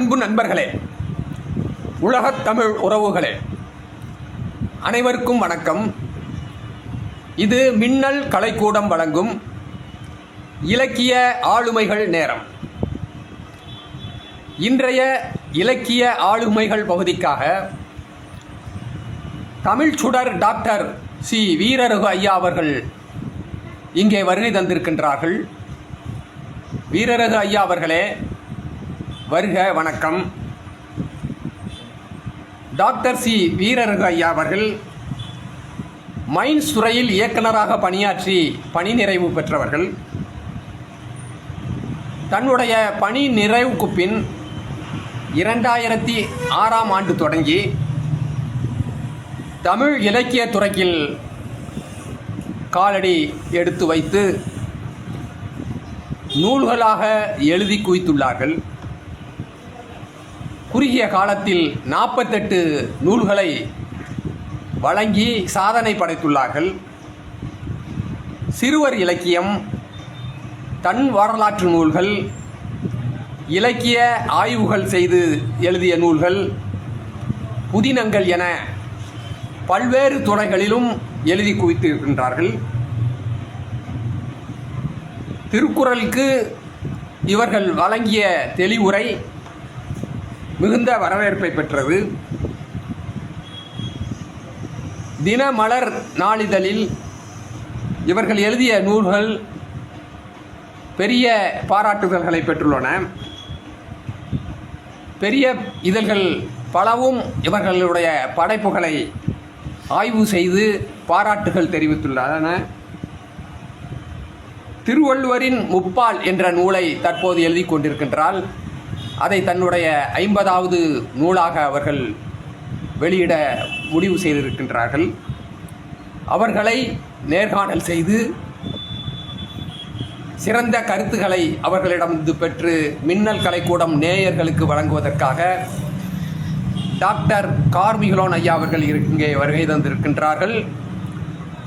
அன்பு நண்பர்களே, உலகத் தமிழ் உறவுகளே, அனைவருக்கும் வணக்கம். இது மின்னல் கலைக்கூடம் வழங்கும் இலக்கிய ஆளுமைகள் நேரம். இன்றைய இலக்கிய ஆளுமைகள் பகுதிக்காக தமிழ் சுடர் டாக்டர் சி. வீரரகு ஐயா அவர்கள் இங்கே வருகை தந்திருக்கின்றார்கள். வீரரகு ஐயா அவர்களே, வருக, வணக்கம். Doctor C. வீரரகு ஐயா அவர்கள் மைன்ஸ் துறையில் இயக்குநராக பணியாற்றி பணி நிறைவு பெற்றவர்கள். தன்னுடைய பணி நிறைவுக்கு பின் 2006ஆம் ஆண்டு தொடங்கி தமிழ் இலக்கிய துறையில் காலடி எடுத்து வைத்து நூல்களாக எழுதி குவித்துள்ளார்கள். குறுகிய காலத்தில் 48 நூல்களை வழங்கி சாதனை படைத்துள்ளார்கள். சிறுவர் இலக்கியம், தன் வரலாற்று நூல்கள், இலக்கிய ஆய்வுகள் செய்து எழுதிய நூல்கள், புதினங்கள் என பல்வேறு துறைகளிலும் எழுதி குவித்திருக்கின்றார்கள். திருக்குறளுக்கு இவர்கள் வழங்கிய தெளிவுரை மிகுந்த வரவேற்பை பெற்றது. தினமலர் நாளிதழில் இவர்கள் எழுதிய நூல்கள் பெரிய பாராட்டுதல்களை பெற்றுள்ளன. பெரிய இதழ்கள் பலவும் இவர்களுடைய படைப்புகளை ஆய்வு செய்து பாராட்டுகள் தெரிவித்துள்ளன. திருவள்ளுவரின் முப்பால் என்ற நூலை தற்போது எழுதி கொண்டிருக்கின்றால், அதை தன்னுடைய 50வது நூலாக அவர்கள் வெளியிட முடிவு செய்திருக்கின்றார்கள். அவர்களை நேர்காணல் செய்து சிறந்த கருத்துக்களை அவர்களிடமிருந்து பெற்று மின்னல் கலைக்கூடம் நேயர்களுக்கு வழங்குவதற்காக டாக்டர் கார்மிகிலோன் ஐயா அவர்கள் இங்கே வருகை தந்திருக்கின்றார்கள்.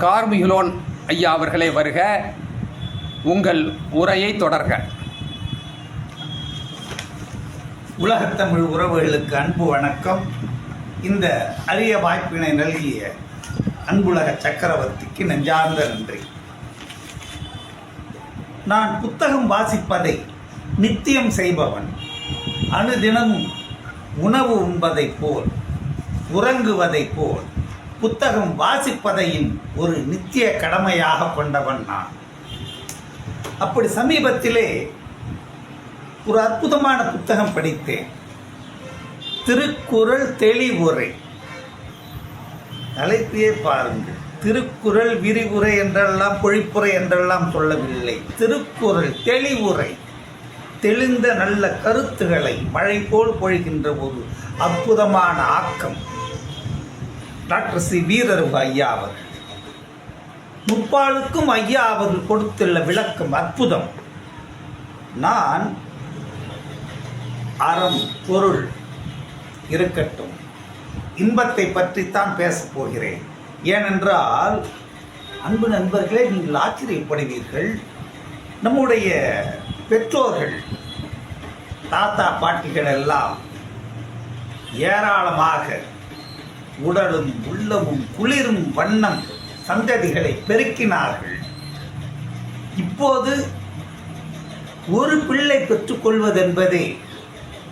கார்மிகிலோன் ஐயா அவர்களே, வருக, உங்கள் உரையை தொடர்க. உலகத்தமிழ் உறவுகளுக்கு அன்பு வணக்கம். இந்த அரிய வாய்ப்பினை நல்கிய அன்புலக சக்கரவர்த்திக்கு நெஞ்சார்ந்த நன்றி. நான் புத்தகம் வாசிப்பதை நித்தியம் செய்பவன். அனுதினமும் உணவு உண்பதைப் போல், உறங்குவதைப் போல் புத்தகம் வாசிப்பதையும் ஒரு நித்திய கடமையாக கொண்டவன் நான். அப்படி சமீபத்திலே ஒரு அற்புதமான புத்தகம் படித்தேன். திருக்குறள் தெளிவுரை. தலைப்பையே பாருங்கள். திருக்குறள் விரிவுரை என்றெல்லாம் பொழிப்புரை என்றெல்லாம் சொல்லவில்லை. திருக்குறள் தெளிவுரை. தெளிந்த நல்ல கருத்துக்களை மழை போல் பொழிகின்ற ஒரு அற்புதமான ஆக்கம். Doctor C. வீரரகு ஐயா அவர்கள், முப்பாலுக்கும் ஐயா அவர்கள் கொடுத்துள்ள விளக்கம் அற்புதம். நான் அறம், பொருள் இருக்கட்டும், இன்பத்தை பற்றித்தான் பேசப் போகிறேன். ஏனென்றால் அன்பு நண்பர்களே, நீங்கள் ஆச்சரியப்படுவீர்கள். நம்முடைய பெற்றோர்கள், தாத்தா பாட்டிகள் எல்லாம் ஏராளமாக உடலும் உள்ளமும் குளிரும் வண்ணம் சந்ததிகளை பெருக்கினார்கள். இப்போது ஒரு பிள்ளை பெற்றுக்கொள்வதென்பதே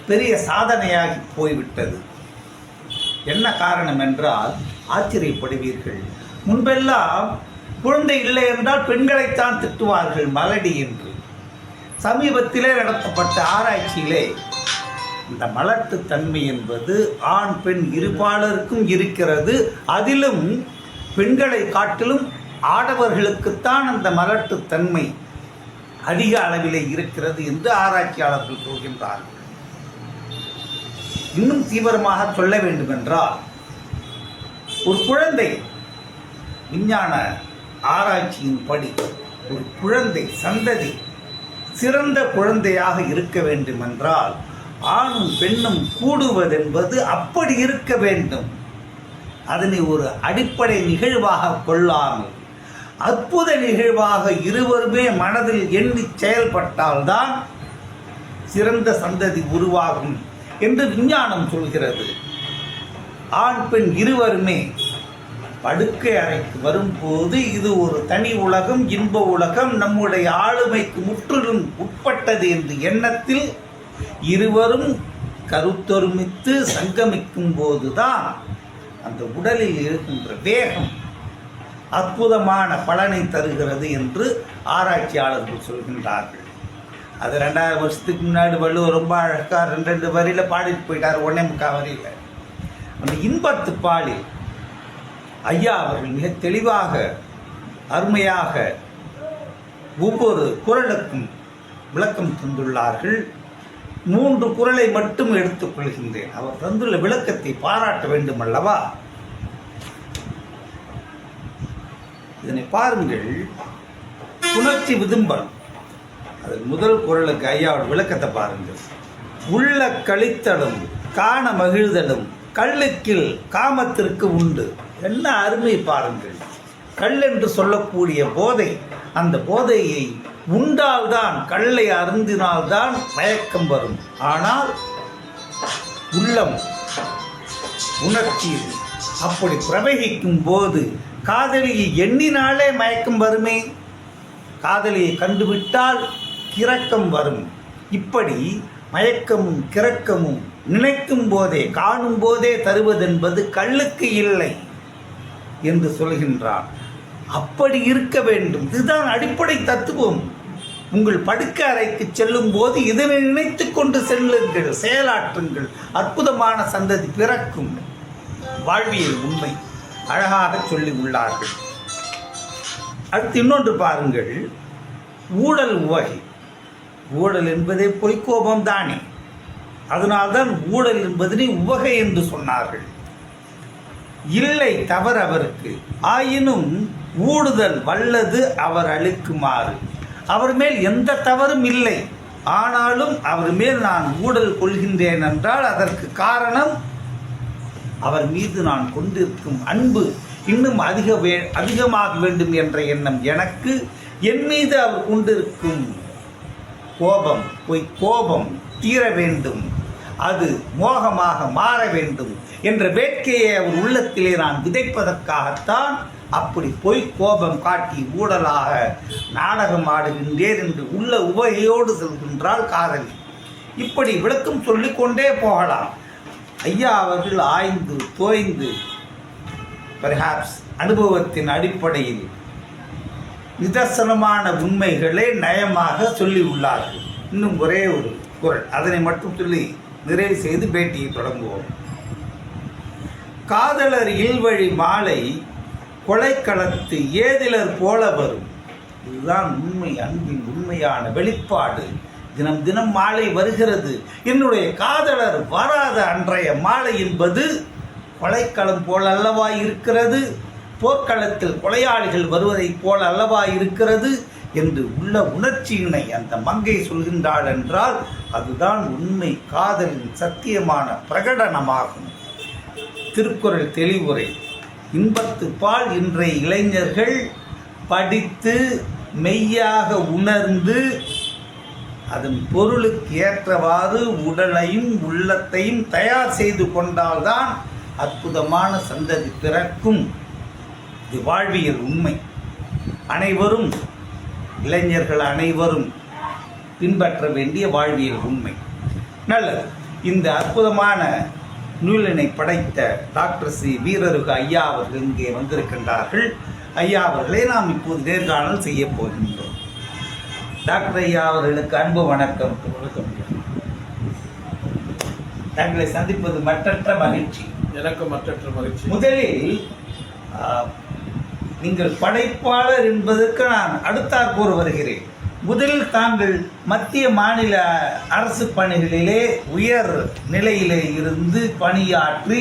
பெரிய சாதனையாகி போய்விட்டது. என்ன காரணம் என்றால் ஆச்சரியப்படுவீர்கள். முன்பெல்லாம் குழந்தை இல்லை என்றால் பெண்களைத்தான் திட்டுவார்கள், மலடி என்று. சமீபத்திலே நடத்தப்பட்ட ஆராய்ச்சியிலே இந்த மலட்டு தன்மை என்பது ஆண் பெண் இருபாலருக்கும் இருக்கிறது. அதிலும் பெண்களை காட்டிலும் ஆடவர்களுக்குத்தான் அந்த மலட்டு தன்மை அதிக அளவிலே இருக்கிறது என்று ஆராய்ச்சியாளர்கள் சொல்கின்றார்கள். இன்னும் தீவிரமாக சொல்ல வேண்டும் என்றால், ஒரு குழந்தை, விஞ்ஞான ஆராய்ச்சியின்படி ஒரு குழந்தை சந்ததி சிறந்த குழந்தையாக இருக்க வேண்டும் என்றால் ஆணும் பெண்ணும் கூடுவதென்பது அப்படி இருக்க வேண்டும். அதனை ஒரு அடிப்படை நிகழ்வாக கொள்ளாமல் அற்புத நிகழ்வாக இருவருமே மனதில் எண்ணி செயல்பட்டால்தான் சிறந்த சந்ததி உருவாகும் என்று விஞ்ஞானம் சொல்கிறது. ஆண் பெண் இருவருமே படுக்கை அறைக்கு வரும்போது இது ஒரு தனி உலகம், இன்ப உலகம், நம்முடைய ஆளுமைக்கு முற்றிலும் உட்பட்டது என்ற எண்ணத்தில் இருவரும் கருத்தொருமித்து சங்கமிக்கும் போதுதான் அந்த உடலில் இருக்கின்ற வேகம் அற்புதமான பலனை தருகிறது என்று ஆராய்ச்சியாளர்கள் சொல்கின்றார்கள். அது 2000 வருஷத்துக்கு முன்னாடி வள்ளுவர் ரொம்ப அழகா 2 வரியில் பாடிட்டு போயிட்டார், 1.25 வரியில். அந்த இன்பத்து பாலில் ஐயா அவர்கள் மிக தெளிவாக அருமையாக ஒவ்வொரு குறளுக்கும் விளக்கம் தந்துள்ளார்கள். 3 குறளை மட்டும் எடுத்துக்கொள்கின்றேன். அவர் தந்துள்ள விளக்கத்தை பாராட்ட வேண்டும் அல்லவா? இதனை பாருங்கள். புணர்ச்சி விதும்பல், அதில் முதல் குறளுக்கு ஐயாவோட விளக்கத்தை பாருங்கள். உள்ள கழித்தலும் காண மகிழ்தலும் கள்ளுக்கில் காமத்திற்கு உண்டு. என்ன அருமை பாருங்கள். கல் என்று சொல்லக்கூடிய போதை, அந்த போதையை உண்டால்தான், கல்லை அருந்தினால்தான் மயக்கம் வரும். ஆனால் உள்ளம் உணர்ச்சியில் அப்படி பிரவகிக்கும் போது காதலியை எண்ணினாலே மயக்கம் வருமே, காதலியை கண்டுவிட்டால் கிறக்கம் வரும். இப்படி மயக்கமும் கிறக்கமும் நினைக்கும் போதே, காணும் போதே தருவதென்பது கல்லுக்கு இல்லை என்று சொல்கின்றான். அப்படி இருக்க வேண்டும். இதுதான் அடிப்படை தத்துவம். உங்கள் படுக்கை அறைக்கு செல்லும் போது இதனை நினைத்து கொண்டு செல்லுங்கள், செயலாற்றுங்கள். அற்புதமான சந்ததி பிறக்கும். வாழ்வியல் உண்மை அழகாக சொல்லி உள்ளார்கள். அடுத்து இன்னொன்று பாருங்கள். ஊழல் உவகை. ஊழல் என்பதே பொய்க்கோபம் தானே. அதனால்தான் ஊழல் என்பதனை உவகை என்று சொன்னார்கள். இல்லை தவறு அவருக்கு, ஆயினும் ஊடுதல் வல்லது அவர் அளிக்குமாறு. அவர் மேல் எந்த தவறும் இல்லை, ஆனாலும் அவர் மேல் நான் ஊழல் கொள்கின்றேன் என்றால் அதற்கு காரணம் அவர் மீது நான் கொண்டிருக்கும் அன்பு இன்னும் அதிகமாக வேண்டும் என்ற எண்ணம் எனக்கு, என் மீது அவர் கொண்டிருக்கும் கோபம், கோபம் தீர வேண்டும், அது மோகமாக மாற வேண்டும் என்ற வேட்கையை அவர் உள்ளத்திலே நான் விதைப்பதற்காகத்தான் அப்படி கோபம் காட்டி ஊடலாக நாடகம் ஆடுகின்றேன் என்று உள்ள உவகையோடு செல்கின்றாள் காதலி. இப்படி விளக்கம் சொல்லிக்கொண்டே போகலாம். ஐயா அவர்கள் ஆய்ந்து தோய்ந்து பெர்ஹாப்ஸ் அனுபவத்தின் அடிப்படையில் நிதர்சனமான உண்மைகளை நயமாக சொல்லி உள்ளார்கள். இன்னும் ஒரே ஒரு குறள், அதனை மட்டும் சொல்லி நிறைவு செய்து பேட்டியை தொடங்குவோம். காதலர் இல்வழி மாலை கொலைக்களத்து ஏதிலர் போல வரும். இதுதான் உண்மை, அன்பின் உண்மையான வெளிப்பாடு. தினம் தினம் மாலை வருகிறது, என்னுடைய காதலர் வராத அன்றைய மாலை என்பது கொலைக்களம் போல அல்லவா இருக்கிறது, போர்க்களத்தில் கொலையாளிகள் வருவதைப் போல அல்லவா இருக்கிறது என்று உள்ள உணர்ச்சியினை அந்த மங்கை சொல்கின்றாள் என்றால் அதுதான் உண்மை காதலின் சத்தியமான பிரகடனமாகும். திருக்குறள் தெளிவுரை. இன்பத்து பால் இன்றைய இளைஞர்கள் படித்து மெய்யாக உணர்ந்து அதன் பொருளுக்கு ஏற்றவாறு உடலையும் உள்ளத்தையும் தயார் செய்து கொண்டால்தான் அற்புதமான சந்ததி பிறக்கும். இது வாழ்வியல் உண்மை. அனைவரும், இளைஞர்கள் அனைவரும் பின்பற்ற வேண்டிய வாழ்வியல் உண்மை. நல்லது. இந்த அற்புதமான நூலினை படைத்த டாக்டர் சி வீரருகு ஐயா அவர்கள் இங்கே வந்திருக்கின்றார்கள். ஐயா அவர்களை நாம் இப்போது நேர்காணல் செய்ய போகின்றோம். டாக்டர் ஐயா அவர்களுக்கு அன்பு வணக்கம். தங்களை சந்திப்பது மற்றற்ற மகிழ்ச்சி. எனக்கு மற்றற்ற மகிழ்ச்சி. முதலில் நீங்கள் படைப்பாளர் என்பதற்கு நான் அடுத்தாற்போர் வருகிறேன். முதலில் தாங்கள் மத்திய மாநில அரசு பணிகளிலே உயர் நிலையிலே இருந்து பணியாற்றி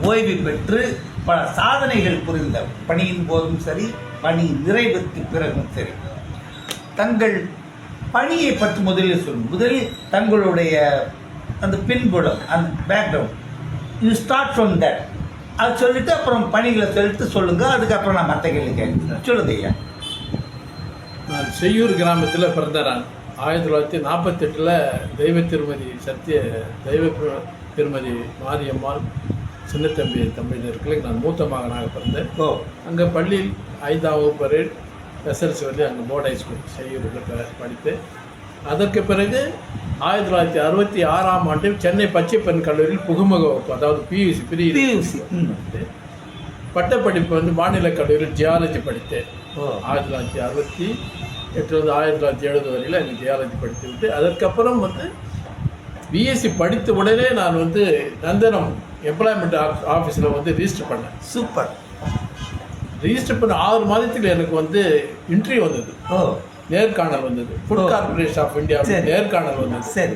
ஓய்வு பெற்று பல சாதனைகள் புரிந்த பணியின் போதும் சரி, பணி நிறைவுக்கு பிறகும் சரி, தங்கள் பணியை பற்றி முதலில் சொல்லும். முதலில் தங்களுடைய அந்த பின்புலம், அந்த background, you start from that. அது சொல்லிட்டு அப்புறம் பணிகளை சொல்லிட்டு சொல்லுங்க. அதுக்கப்புறம் நான் மற்ற கேள்வி கேட்குறேன். சொல்லுங்க ஐயா. நான் செய்யூர் கிராமத்தில் பிறந்தேன். 1948 தெய்வ திருமதி திருமதி மாரியம்மாள் சின்னத்தம்பி தம்பியினருக்கு நான் மூத்த மகனாக பிறந்தேன். அங்கே பள்ளியில் 5ஆம் வகுப்பு வரை எஸ்எல்சி வந்து அங்கே போர்டு ஹைஸ்கூல் செய்யூரில் படித்தேன். அதற்கு பிறகு 1966ஆம் ஆண்டு சென்னை பச்சை பெண் கல்லூரியில் புகுமுக வகுப்பு, அதாவது பியூசி பட்டப்படிப்பு வந்து மாநில கல்லூரியில் ஜியாலஜி படித்தேன். 1968 1970 வரையில் எனக்கு ஜியாலஜி படித்து விட்டு அதற்கப்புறம் வந்து பிஎஸ்சி படித்த உடனே நான் வந்து நந்தனம் எம்ப்ளாய்மெண்ட் ஆஃபீஸில் வந்து ரிஜிஸ்டர் பண்ணேன். சூப்பர். ரிஜிஸ்டர் பண்ண 6 மாதத்தில் எனக்கு வந்து இன்டர்வியூ வந்தது, நேர்காணல் வந்தது. ஃபுட் கார்பரேஷன் ஆஃப் இந்தியா நேர்காணல் வந்தது. சரி.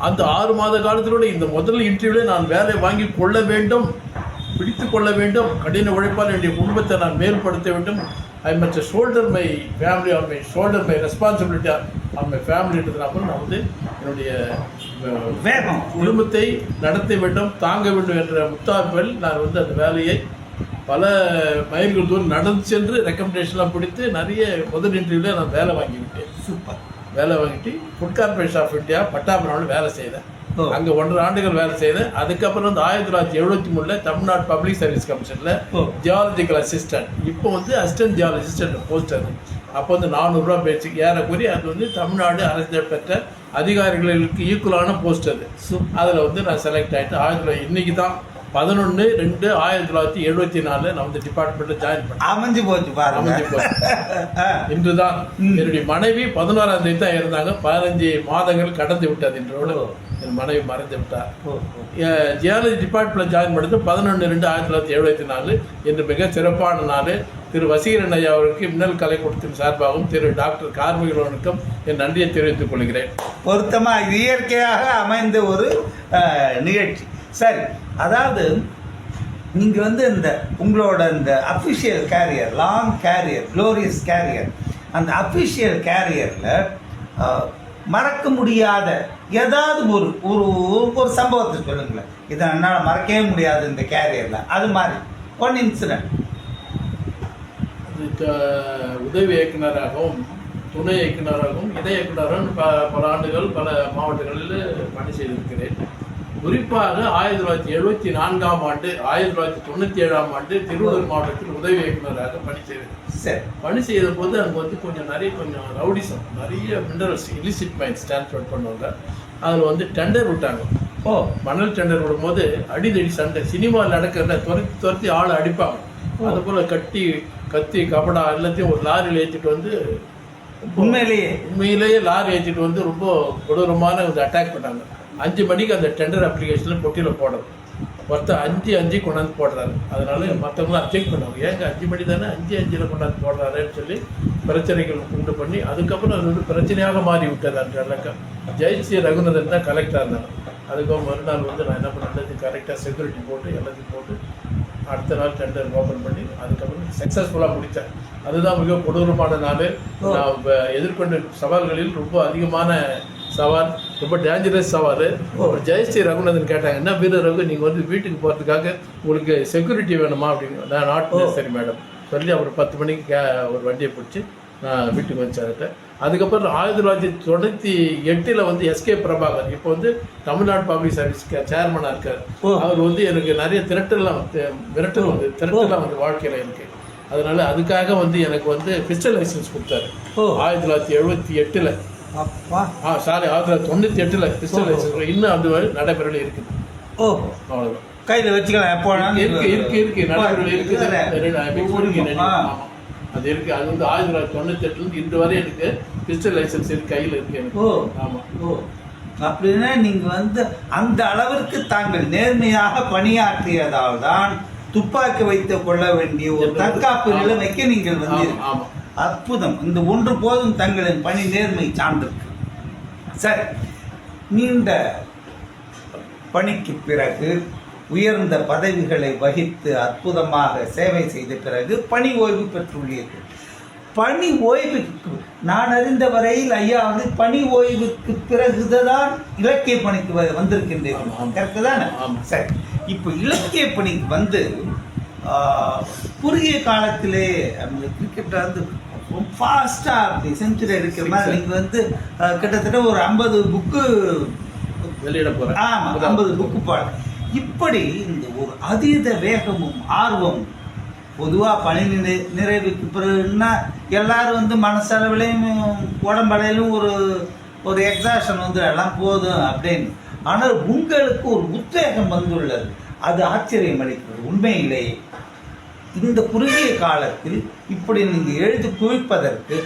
அந்த 6 மாத காலத்திலோடு இந்த முதல் இன்டர்வியூவில் நான் வேலை வாங்கி கொள்ள வேண்டும், பிடித்து கொள்ள வேண்டும், கடின உழைப்பால் என்னுடைய குடும்பத்தை நான் மேம்படுத்த வேண்டும். I must shoulder my family on my shoulder my responsibility on my ஃபேமிலின்றதுனால நான் வந்து என்னுடைய வேகம் குடும்பத்தை நடத்த வேண்டும், தாங்க வேண்டும் என்ற முத்தாய்ப்பில் நான் வந்து அந்த வேலையை பல மைல்கள் தூரம் நடந்து சென்று ரெக்கமெண்டேஷன்லாம் பிடித்து நிறைய முதல் இன்டர்வியூவில் நான் வேலை வாங்கிவிட்டேன். சூப்பர். வேலை வாங்கிட்டு ஃபுட் கார்பரேஷன் ஆஃப் இந்தியா பட்டாபுரம்ல வேலை செய்தேன். அங்கே 1.5 ஆண்டுகள் வேலை செய்தேன். அதுக்கப்புறம் வந்து 1973 தமிழ்நாடு பப்ளிக் சர்வீஸ் கமிஷனில் ஜியாலஜிக்கல் அசிஸ்டன்ட், இப்போ வந்து அசிஸ்டன்ட் ஜியாலஜிஸ்ட் போஸ்ட். அது அப்போ வந்து 400 ரூபா பேச்சு ஏறக்குறைய. அது வந்து தமிழ்நாடு அரசு பெற்ற அதிகாரிகளுக்கு ஈக்குவலான போஸ்ட். அது அதில் வந்து நான் செலக்ட் ஆகிட்டு இன்னைக்கு தான் 11/2/1974 நான் வந்து டிபார்ட்மெண்ட்டில் ஜாயின் பண்ணேன். அமைஞ்சு போச்சு பாருங்க. இன்று தான் என்னுடைய மனைவி 11ஆம் தேதி தான் இருந்தாங்க. 15 மாதங்கள் கடந்து விட்டது. இன்றோடு என் மனைவி மறைந்து விட்டார். ஜியாலஜி டிபார்ட்மெண்ட்டில் ஜாயின் பண்ணது 11/2/1974 என்று மிக சிறப்பான நாள். திரு வசீகரன் ஐயா அவருக்கு மின்னல் கலைக்கூடத்தின் சார்பாகவும் திரு டாக்டர் கார்மிகலோனுக்கும் என் நன்றியை தெரிவித்துக் கொள்கிறேன். பொருத்தமாக இயற்கையாக அமைந்த ஒரு நிகழ்ச்சி. சரி, அதாவது நீங்கள் வந்து இந்த உங்களோட இந்த official career, long career, glorious career, அந்த அஃபிஷியல் கேரியரில் மறக்க முடியாத ஏதாவது ஒரு ஒரு ஒரு சம்பவத்தை சொல்லுங்களேன். இதை என்னால் மறக்கவே முடியாது இந்த கேரியரில், அது மாதிரி ஒன் இன்சிடென்ட். உதவி இயக்குநராகவும் துணை இயக்குநராகவும் இணை இயக்குநராகவும் பல ஆண்டுகள் பல மாவட்டங்களில் பணி செய்திருக்கிறேன். குறிப்பாக 1974ஆம் ஆண்டு 1997ஆம் ஆண்டு திருவள்ளூர் மாவட்டத்தில் உதவி இயக்குநராக பணி செய்தேன். பணி செய்த போது அங்கே வந்து கொஞ்சம் ரவுடிசம், நிறைய மினரல்ஸ், இலிசிட் மைன்ஸ் டிரான்ஸ்போர்ட் பண்ணுவாங்க. அதில் வந்து டெண்டர் விட்டாங்க. மணல் டெண்டர் விடும்போது அடிதடி சண்டை, சினிமாவில் நடக்கிறத துரத்தி ஆளை அடிப்பாங்க. அது போல் கத்தி கபடா எல்லாத்தையும் ஒரு லாரியில் ஏற்றிட்டு வந்து உண்மையிலேயே லாரி ஏற்றிட்டு வந்து ரொம்ப கொடூரமான ஒரு அட்டாக் பண்ணாங்க. 5 மணிக்கு அந்த டெண்டர் அப்ளிகேஷனில் பொட்டியில் போடணும். ஒருத்தர் 5 கொண்டாந்து போடுறாரு. அதனால மற்றவங்களும் அப்ஜெக்ட் பண்ணுவாங்க. ஏங்க 5 மணி தானே 5 கொண்டாந்து போடுறாருன்னு சொல்லி பிரச்சனைகள் உண்டு பண்ணி அதுக்கப்புறம் அது வந்து பிரச்சனையாக மாறி விட்டது. அந்த அளவுக்கு ஜெயஸ்ரீ ரகுநாதன் தான் கலெக்டராக இருந்தாங்க. அதுக்கப்புறம் மறுநாள் வந்து நான் என்ன பண்ணேன், கரெக்டாக செக்யூரிட்டி போட்டு எல்லாத்தையும் போட்டு அடுத்த நாள் டெண்டர் ஓப்பன் பண்ணி அதுக்கப்புறம் சக்ஸஸ்ஃபுல்லாக முடித்தேன். அதுதான் மிக கொடூரமான நாள். நான் எதிர்கொண்ட சவால்களில் ரொம்ப அதிகமான சவால், ரொம்ப டேஞ்சரஸ் சவால். ஜெயஸ்ரீ ரகுநாதன் கேட்டாங்க, என்ன வீர ரகு, நீங்கள் வந்து வீட்டுக்கு போகிறதுக்காக உங்களுக்கு செக்யூரிட்டி வேணுமா அப்படின்னு. நான் நாட் சரி மேடம் சொல்லி அவர் 10 மணிக்கு ஒரு வண்டியை பிடிச்சி நான் வீட்டுக்கு வந்து சேர்த்தேன். அதுக்கப்புறம் 1998 வந்து எஸ்கே பிரபாகர், இப்போ வந்து தமிழ்நாடு பப்ளிக் சர்வீஸ் சேர்மனாக இருக்கார். அவர் வந்து எனக்கு நிறைய திரட்டெல்லாம் வந்து வாழ்க்கையில் இருக்குது. அதனால அதுக்காக வந்து எனக்கு வந்து பிஸ்டல் லைசன்ஸ் கொடுத்தாரு 1978. சாரி 1998 பிஸ்டல் லைசன்ஸ் இன்னும் அது நடைமுறையில் இருக்குது. அவ்வளோதான், கையில் வச்சுக்கலாம், எப்போ இருக்கு நடைமுறையில் இருக்குது. அது இருக்கு. அது வந்து 1998 இன்று வரை எனக்கு பிஸ்டல் லைசன்ஸ் கையில் இருக்கு எனக்கு. ஆமாம். அப்படின்னா நீங்கள் வந்து அந்த அளவிற்கு தாங்கள் நேர்மையாக பணியாற்றியதால் தான் துப்பாக்கி வைத்துக் கொள்ள வேண்டிய ஒரு தற்காப்பு நிலைமைக்கு நீங்கள் வந்து. அற்புதம். இந்த ஒன்று போதும் தங்களின் பணி நேர்மை சார்ந்திருக்கு. சரி, நீண்ட பணிக்கு பிறகு உயர்ந்த பதவிகளை வகித்து அற்புதமாக சேவை செய்த பிறகு பணி ஓய்வு பெற்றுள்ளீர்கள். பணி ஓய்வுக்கு நான் அறிந்த வரையில் ஐயா வந்து பணி ஓய்வுக்கு பிறகுதான் இலக்கிய பணிக்கு வந்திருக்கின்றீர்கள். கரெக்டு தானே? சரி, இப்போ இலக்கிய பணிக்கு வந்து குறுகிய காலத்திலே அந்த கிரிக்கெட்டில் வந்து ஃபாஸ்டா அப்படி செஞ்சுரி அடிக்கிற மாதிரி நீங்க வந்து கிட்டத்தட்ட ஒரு 50 புக்கு வெளியிட போறேன். ஆமா 50 புக்கு பாடு. இப்படி இந்த ஒரு அதீத வேகமும் ஆர்வமும் பொதுவா பணி நிறைவுக்கு பிறகுன்னா எல்லாரும் வந்து மனசளவிலையும் உடம்பளையிலும் ஒரு எக்ஸாஷன் வந்து எல்லாம் போதும் அப்படின்னு. ஆனால் உங்களுக்கு ஒரு உத்வேகம் வந்துள்ளது, அது ஆச்சரியம் அளிக்கிறது உண்மையிலேயே. இந்த குறுகிய காலத்தில் இப்படி நீங்கள் எழுதி குவிப்பதற்கு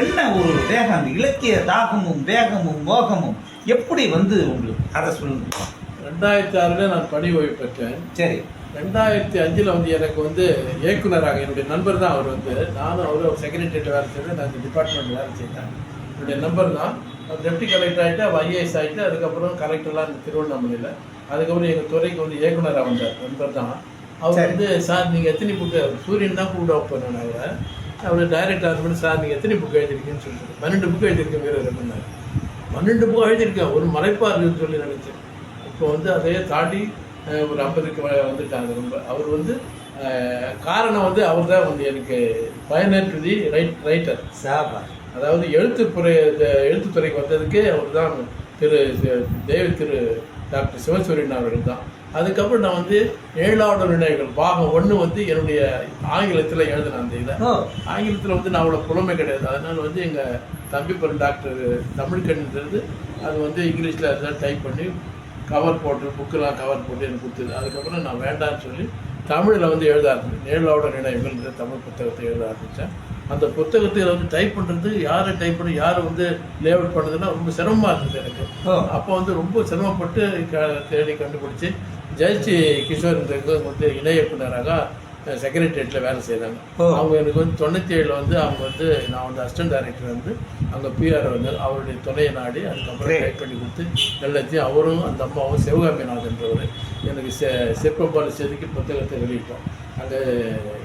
என்ன ஒரு வேகம், அந்த இலக்கிய தாகமும் வேகமும் மோகமும் எப்படி வந்து உங்களுக்கு, அதை சொல்லுங்க. 2006 நான் பணி ஓய்வு பெற்றேன். சரி. 2005 வந்து எனக்கு வந்து இயக்குனராக என்னுடைய நண்பர் தான் அவர் வந்து, நானும் அவரும் செக்ரட்டரியேட் வேலை செய்தேன், நான் இந்த டிபார்ட்மெண்ட் வேலை செய்தேன். என்னுடைய நம்பர் தான். டெப்டி கலெக்டர் ஆகிட்டு, ஐஏஎஸ் ஆகிட்டு, அதுக்கப்புறம் கலெக்டர்லாம் இந்த திருவண்ணாமலையில், அதுக்கப்புறம் எங்கள் துறைக்கு வந்து இயக்குனராக வந்தார் நண்பர் தான். அவர் வந்து சார் நீங்கள் எத்தனை புக்கு, சூரியன் தான் கூட வைப்பேன் நான் அவரை, அவர் டைரக்டர் ஆகும்போது சார் நீங்கள் எத்தனை புக்கு எழுதிருக்கீங்கன்னு சொல்லிட்டு 12 புக்கு எழுதியிருக்கேன் வீரர் அப்படின்னாரு. 12 புக்கு எழுதியிருக்கேன், ஒரு மலைப்பாருன்னு சொல்லி நினச்சேன். இப்போ வந்து அதையே தாண்டி ஒரு 50க்கு வந்துட்டாங்க. ரொம்ப அவர் வந்து காரணம் வந்து அவர் தான் வந்து எனக்கு பயனேற்று ரைட்டர். அதாவது எழுத்துத்துறைக்கு வந்ததுக்கு அவர் தான் திரு டாக்டர் சிவசூரியன் அவர்கள் தான். அதுக்கப்புறம் நான் வந்து 7வது நினைவுகள் பாகம் 1 வந்து என்னுடைய ஆங்கிலத்தில் எழுதினேன். அந்த இதை ஆங்கிலத்தில் வந்து நான் அவ்வளோ புலமை கிடையாது, அதனால் வந்து எங்கள் தம்பி பெரும் டாக்டர் தமிழ்கண்ணிலிருந்து அது வந்து இங்கிலீஷில் அதெல்லாம் டைப் பண்ணி கவர் போட்டு புக்கெல்லாம் கவர் போட்டு எனக்கு கொடுத்தது. அதுக்கப்புறம் நான் வேண்டான்னு சொல்லி தமிழில் வந்து எழுத ஆரம்பிச்சேன். 7வது நினைவுகள்ன்ற தமிழ் புத்தகத்தை எழுத ஆரம்பித்தேன். அந்த புத்தகத்தில் வந்து டைப் பண்ணுறது, யாரை டைப் பண்ணி யாரை வந்து லேஅவுட் பண்ணுறதுன்னா ரொம்ப சிரமமாக இருந்தது எனக்கு. அப்போ வந்து ரொம்ப சிரமப்பட்டு தேடி கண்டுபிடிச்சி ஜெயஸ்ரீ கிஷோர்ன்றவங்க வந்து இணை இயக்குனராக செக்ரட்டரியேட்டில் வேலை செய்கிறாங்க. அவங்க எனக்கு வந்து 97 வந்து அவங்க வந்து நான் வந்து அசிஸ்டன்ட் டைரக்டர் வந்து அங்கே பிஆர் வந்து அவருடைய துணையை நாடி அதுக்கப்புறம் டைப் பண்ணி கொடுத்து எல்லாத்தையும் அவரும் அந்த அம்மாவும் சிவகாமிநாதன்றவர் எனக்கு சிற்பப்பால் செதுக்கி புத்தகத்தை வெளியிட்டோம். அங்கே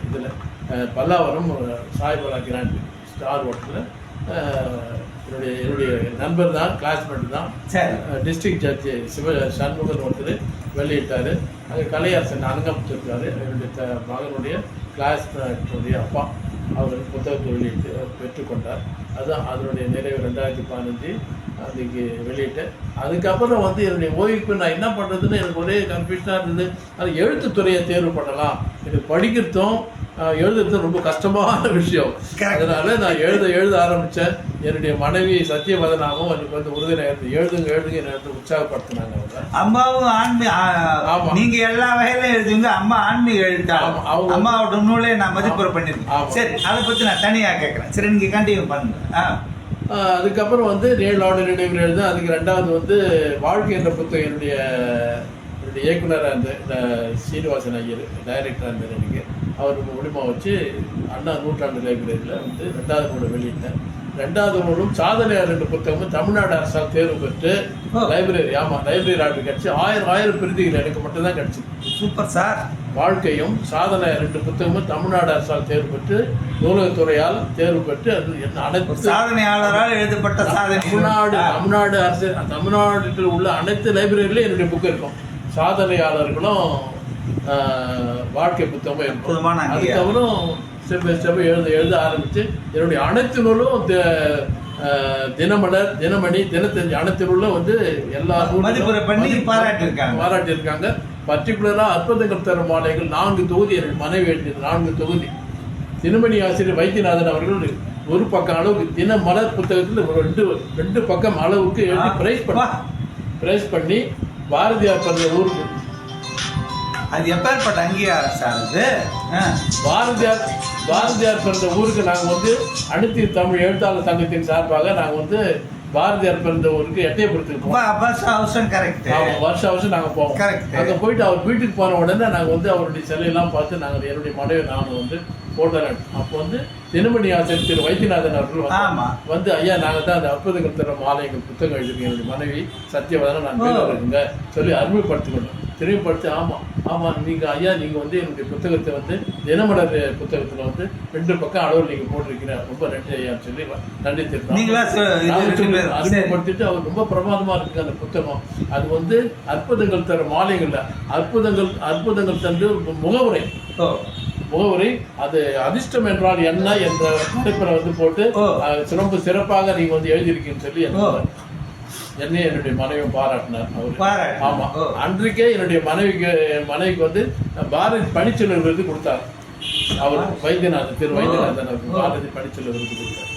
இதில் பல்லாவரம் சாய்பாலா கிராண்ட் ஸ்டார் ஹோட்டலில் என்னுடைய நண்பர் தான், கிளாஸ்மேட் தான், டிஸ்ட்ரிக்ட் ஜட்ஜி சண்முகன் ஒருத்தர் வெளியிட்டார். அங்கே கலையரசன் அனங்கப்பட்டிருக்காரு, என்னுடைய மகனுடைய கிளாஸ்மேட்டுடைய அப்பா, அவர் புத்தகத்தை வெளியிட்டு பெற்றுக்கொண்டார். அதுதான் அதனுடைய நிறைவு 2015 அன்றைக்கி வெளியிட்டேன். அதுக்கப்புறம் வந்து என்னுடைய ஓய்வுக்கு நான் என்ன பண்ணுறதுன்னு எனக்கு ஒரே கன்ஃபியூஷனாக இருந்தது. அது எழுத்துத்துறையை தேர்வு பண்ணலாம், எனக்கு படிக்கிறதும் எழுதுறது ரொம்ப கஷ்டமான விஷயம். அதனால நான் எழுத ஆரம்பித்தேன். என்னுடைய மனைவி சத்தியவதனாவும் எனக்கு வந்து உறுதியாக எழுதுங்க எனக்கு உற்சாகப்படுத்தினாங்க. அவங்க அம்மாவும் ஆன்மீக, நீங்க எல்லா வகையிலும் எழுதுங்க, அம்மா ஆன்மீக எழுத்தாங்க. அம்மாவோட நூலே நான் மதிப்புரை பண்ணிருக்கேன். சரி, அதை பற்றி நான் தனியாக கேட்குறேன். சரி, நீங்க கண்டினியூ பண்ணுங்க. அதுக்கப்புறம் வந்து 7வது நினைவுகள் எழுத, அதுக்கு 2வது வந்து வாழ்க்கை என்ற புத்தகம் என்னுடைய இயக்குனராக இருந்த சீனிவாசன் ஐயர் டைரக்டராக இருந்தார். எனக்கு அவர் மூலிமா வச்சு அண்ணா நூற்றாண்டு லைப்ரரியில் வந்து 2வது நூலை வெளியிட்டேன். 2வது நூலும் சாதனையார் என்ற புத்தகமும் தமிழ்நாடு அரசால் தேர்வு பெற்று லைப்ரரி ஆர்டர் கிடச்சி 1000 பிரதிகள் எனக்கு மட்டும்தான் கிடச்சிது. Super sir. வாழ்க்கையும் சாதனையார் 2 புத்தகமும் தமிழ்நாடு அரசால் தேர்வு பெற்று நூலகத்துறையால் தேர்வு பெற்று அது என்ன அனைத்து சாதனையாளரால் எழுதப்பட்ட சாதனை தமிழ்நாடு அரசு தமிழ்நாட்டில் உள்ள அனைத்து லைப்ரரியிலும் என்னுடைய புக்கு இருக்கும். சாதனையாளர்களும் வாழ்க்கை புத்தகமும் இருக்கும். அதுக்கப்புறம் ஸ்டெப் எழுத ஆரம்பித்து என்னுடைய அனைத்து நூலும் தினமலர், தினமணி, தினத்தந்தி அனைத்து நூலும் வந்து எல்லா பாராட்டியிருக்காங்க. பர்டிகுலராக அற்புதங்கள் தரும் மாலைகள் 4 தொகுதி எனக்கு மனைவி எழுதியது. 4 தொகுதி. தினமணி ஆசிரியர் வைத்தியநாதன் அவர்கள் ஒரு பக்கம் அளவுக்கு தினமலர் புத்தகத்தில் 2 பக்கம் அளவுக்கு எழுதி பிரைஸ் பண்ணி பாரதியார் பிறந்த ஊருக்கு, அது எப்பேற்பட்ட அங்கீகாரம் சார் அது. பாரதியார் பிறந்த ஊருக்கு நாங்கள் வந்து அனைத்து தமிழ் எழுத்தாளர் சங்கத்தின் சார்பாக நாங்கள் வந்து பாரதியார் பிறந்த ஊருக்கு எட்டயபுரத்துக்கு போவோம். வருஷம் நாங்கள் போவோம். அங்கே போயிட்டு அவர் வீட்டுக்கு போன உடனே நாங்கள் வந்து அவருடைய சிலையெல்லாம் பார்த்து நாங்கள் என்னுடைய மனைவி நானும் வந்து போட்டோ. அப்போ வந்து தினமணி ஆசிரியர் திரு வைத்தியநாதன் அவர்கள் வந்து ஐயா நாங்கள் தான் அந்த அற்புதங்கள் தர மாலைகள் புத்தகம் எழுதிருக்கேன், என்னுடைய மனைவி சத்தியவதனா நான் மேலே இருக்குங்க சொல்லி அறிமுகப்படுத்திக்கொண்டோம். தெளிவுபடுத்தி ஆமாம் நீங்கள் ஐயா நீங்கள் வந்து என்னுடைய புத்தகத்தை வந்து தினமலர் புத்தகத்தில் வந்து 2 பக்கம் அளவில் நீங்கள் போட்டிருக்கீங்க, ரொம்ப நன்றி ஐயான்னு சொல்லி நன்றி தெரிவித்தோம். அறிமுகப்படுத்திட்டு அவர் ரொம்ப பிரமாதமாக இருக்குது அந்த புத்தகம். அது வந்து அற்புதங்கள் தர மாலைகளில் அற்புதங்கள் தந்து முகவுரை முகவரி. அது அதிர்ஷ்டம் என்றால் என்ன என்ற தலைப்பில் வந்து போட்டு ரொம்ப சிறப்பாக நீங்க வந்து எழுதியிருக்கீங்கன்னு சொல்லி என்னையே என்னுடைய மனைவியும் பாராட்டினார் அவர். ஆமா, அன்றைக்கே என்னுடைய மனைவிக்கு வந்து பாரதி பணிச்செல்வர் விருது கொடுத்தார் அவர். வைத்தியநாதன், திரு வைத்தியநாதன் பாரதி பணிச்செல்வர் விருது கொடுத்தார்.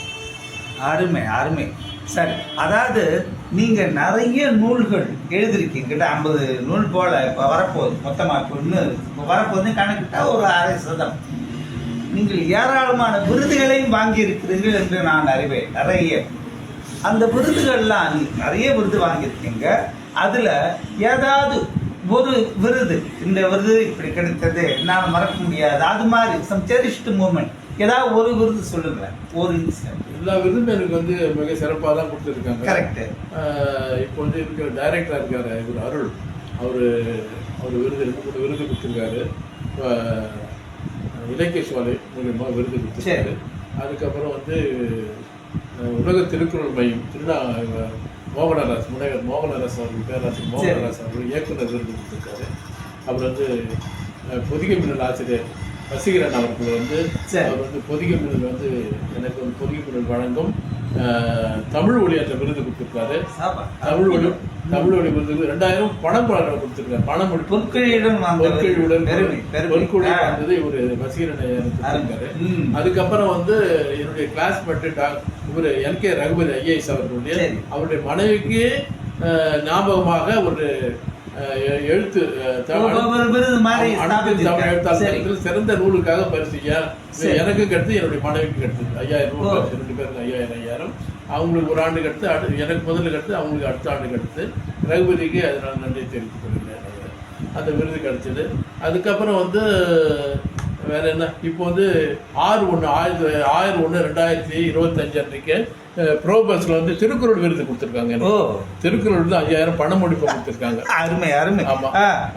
அருமை அருமை. சரி, அதாவது நீங்க நிறைய நூல்கள் எழுதிருக்கீங்க, 50 நூல் போல இப்ப வரப்போகுது. மொத்தமா இப்போ வரப்போகுது கணக்கிட்டா ஒரு 1/2%. நீங்கள் ஏராளமான விருதுகளையும் வாங்கி இருக்கிறீர்கள் என்று நான் அறிவேன். நிறைய அந்த விருதுகள்லாம் நிறைய விருது வாங்கியிருக்கீங்க. அதுல ஏதாவது ஒரு விருது, இந்த விருது இப்படி கிடைத்தது என்னால் மறக்க முடியாது, அது மாதிரி சம் செரிஷ்ட் மூமெண்ட் ஏதாவது ஒரு விருது சொல்லுங்களேன், ஒரு இன்சிடென்ட். எல்லா விருதும் எனக்கு வந்து மிக சிறப்பாக தான் கொடுத்துருக்காங்க. கரெக்ட். இப்போ வந்து இருக்கிற டைரக்டராக இருக்காரு இவர் அருள், அவர் விருது 2 விருது கொடுத்துருக்காரு. இலக்கிய சோலை மூலியமாக விருது கொடுத்துருக்காரு. அதுக்கப்புறம் வந்து உலக திருக்குறள் மையம் மோகனராஜ், முனைவர் மோகனராஜ் அவர்கள், பேராசிரியர் மோகனராஜ் அவர்கள் இயக்குனர் விருது கொடுத்துருக்காரு. அப்புறம் வந்து பொதிகை மின்னல் ஆசிரியர் வசீகரன் அவர்கள் வந்து அவர் வந்து பொதிகை மின்னல் வந்து எனக்கு வந்து பொதிகை மின்னல் வழங்கும் தமிழ் ஒளி என்ற விருது கொடுத்துருக்காரு. தமிழ் ஒளி விருது 2000 பணம் கொடுத்துருக்காரு. பணமொழி பொற்கொழியுடன் வந்தது இவர் வசீகரன் கொடுத்துருக்காரு. அதுக்கப்புறம் வந்து என்னுடைய கிளாஸ்மேட் இவர் NK ரகுபதி IAS அவருடைய மனைவிக்கு ஞாபகமாக ஒரு எழுத்து சிறந்த நூலுக்காக பரிசு எனக்கு கடுத்து என்னுடைய மனைவிக்கு கடுத்து 5000 ரூபாய், 2 பேருக்கு 5000. அவங்களுக்கு ஒரு ஆண்டு கடுத்து, எனக்கு முதல்ல கடுத்து, அவங்களுக்கு அடுத்த ஆண்டு கடுத்து. ரகுபதிக்கு அதனால நன்றி தெரிவித்துக் கொள்கிறேன். அந்த விருது கிடைச்சது. அதுக்கப்புறம் வந்து வேற என்ன, இப்போ வந்து 6/1/2025 அன்றைக்கு ப்ரோபஸ்ல வந்து திருக்குறள் விருது கொடுத்துருக்காங்க. திருக்குறள் விருது 5000 பணமொழிப்பு கொடுத்துருக்காங்க. அருமை அருமை. ஆமா,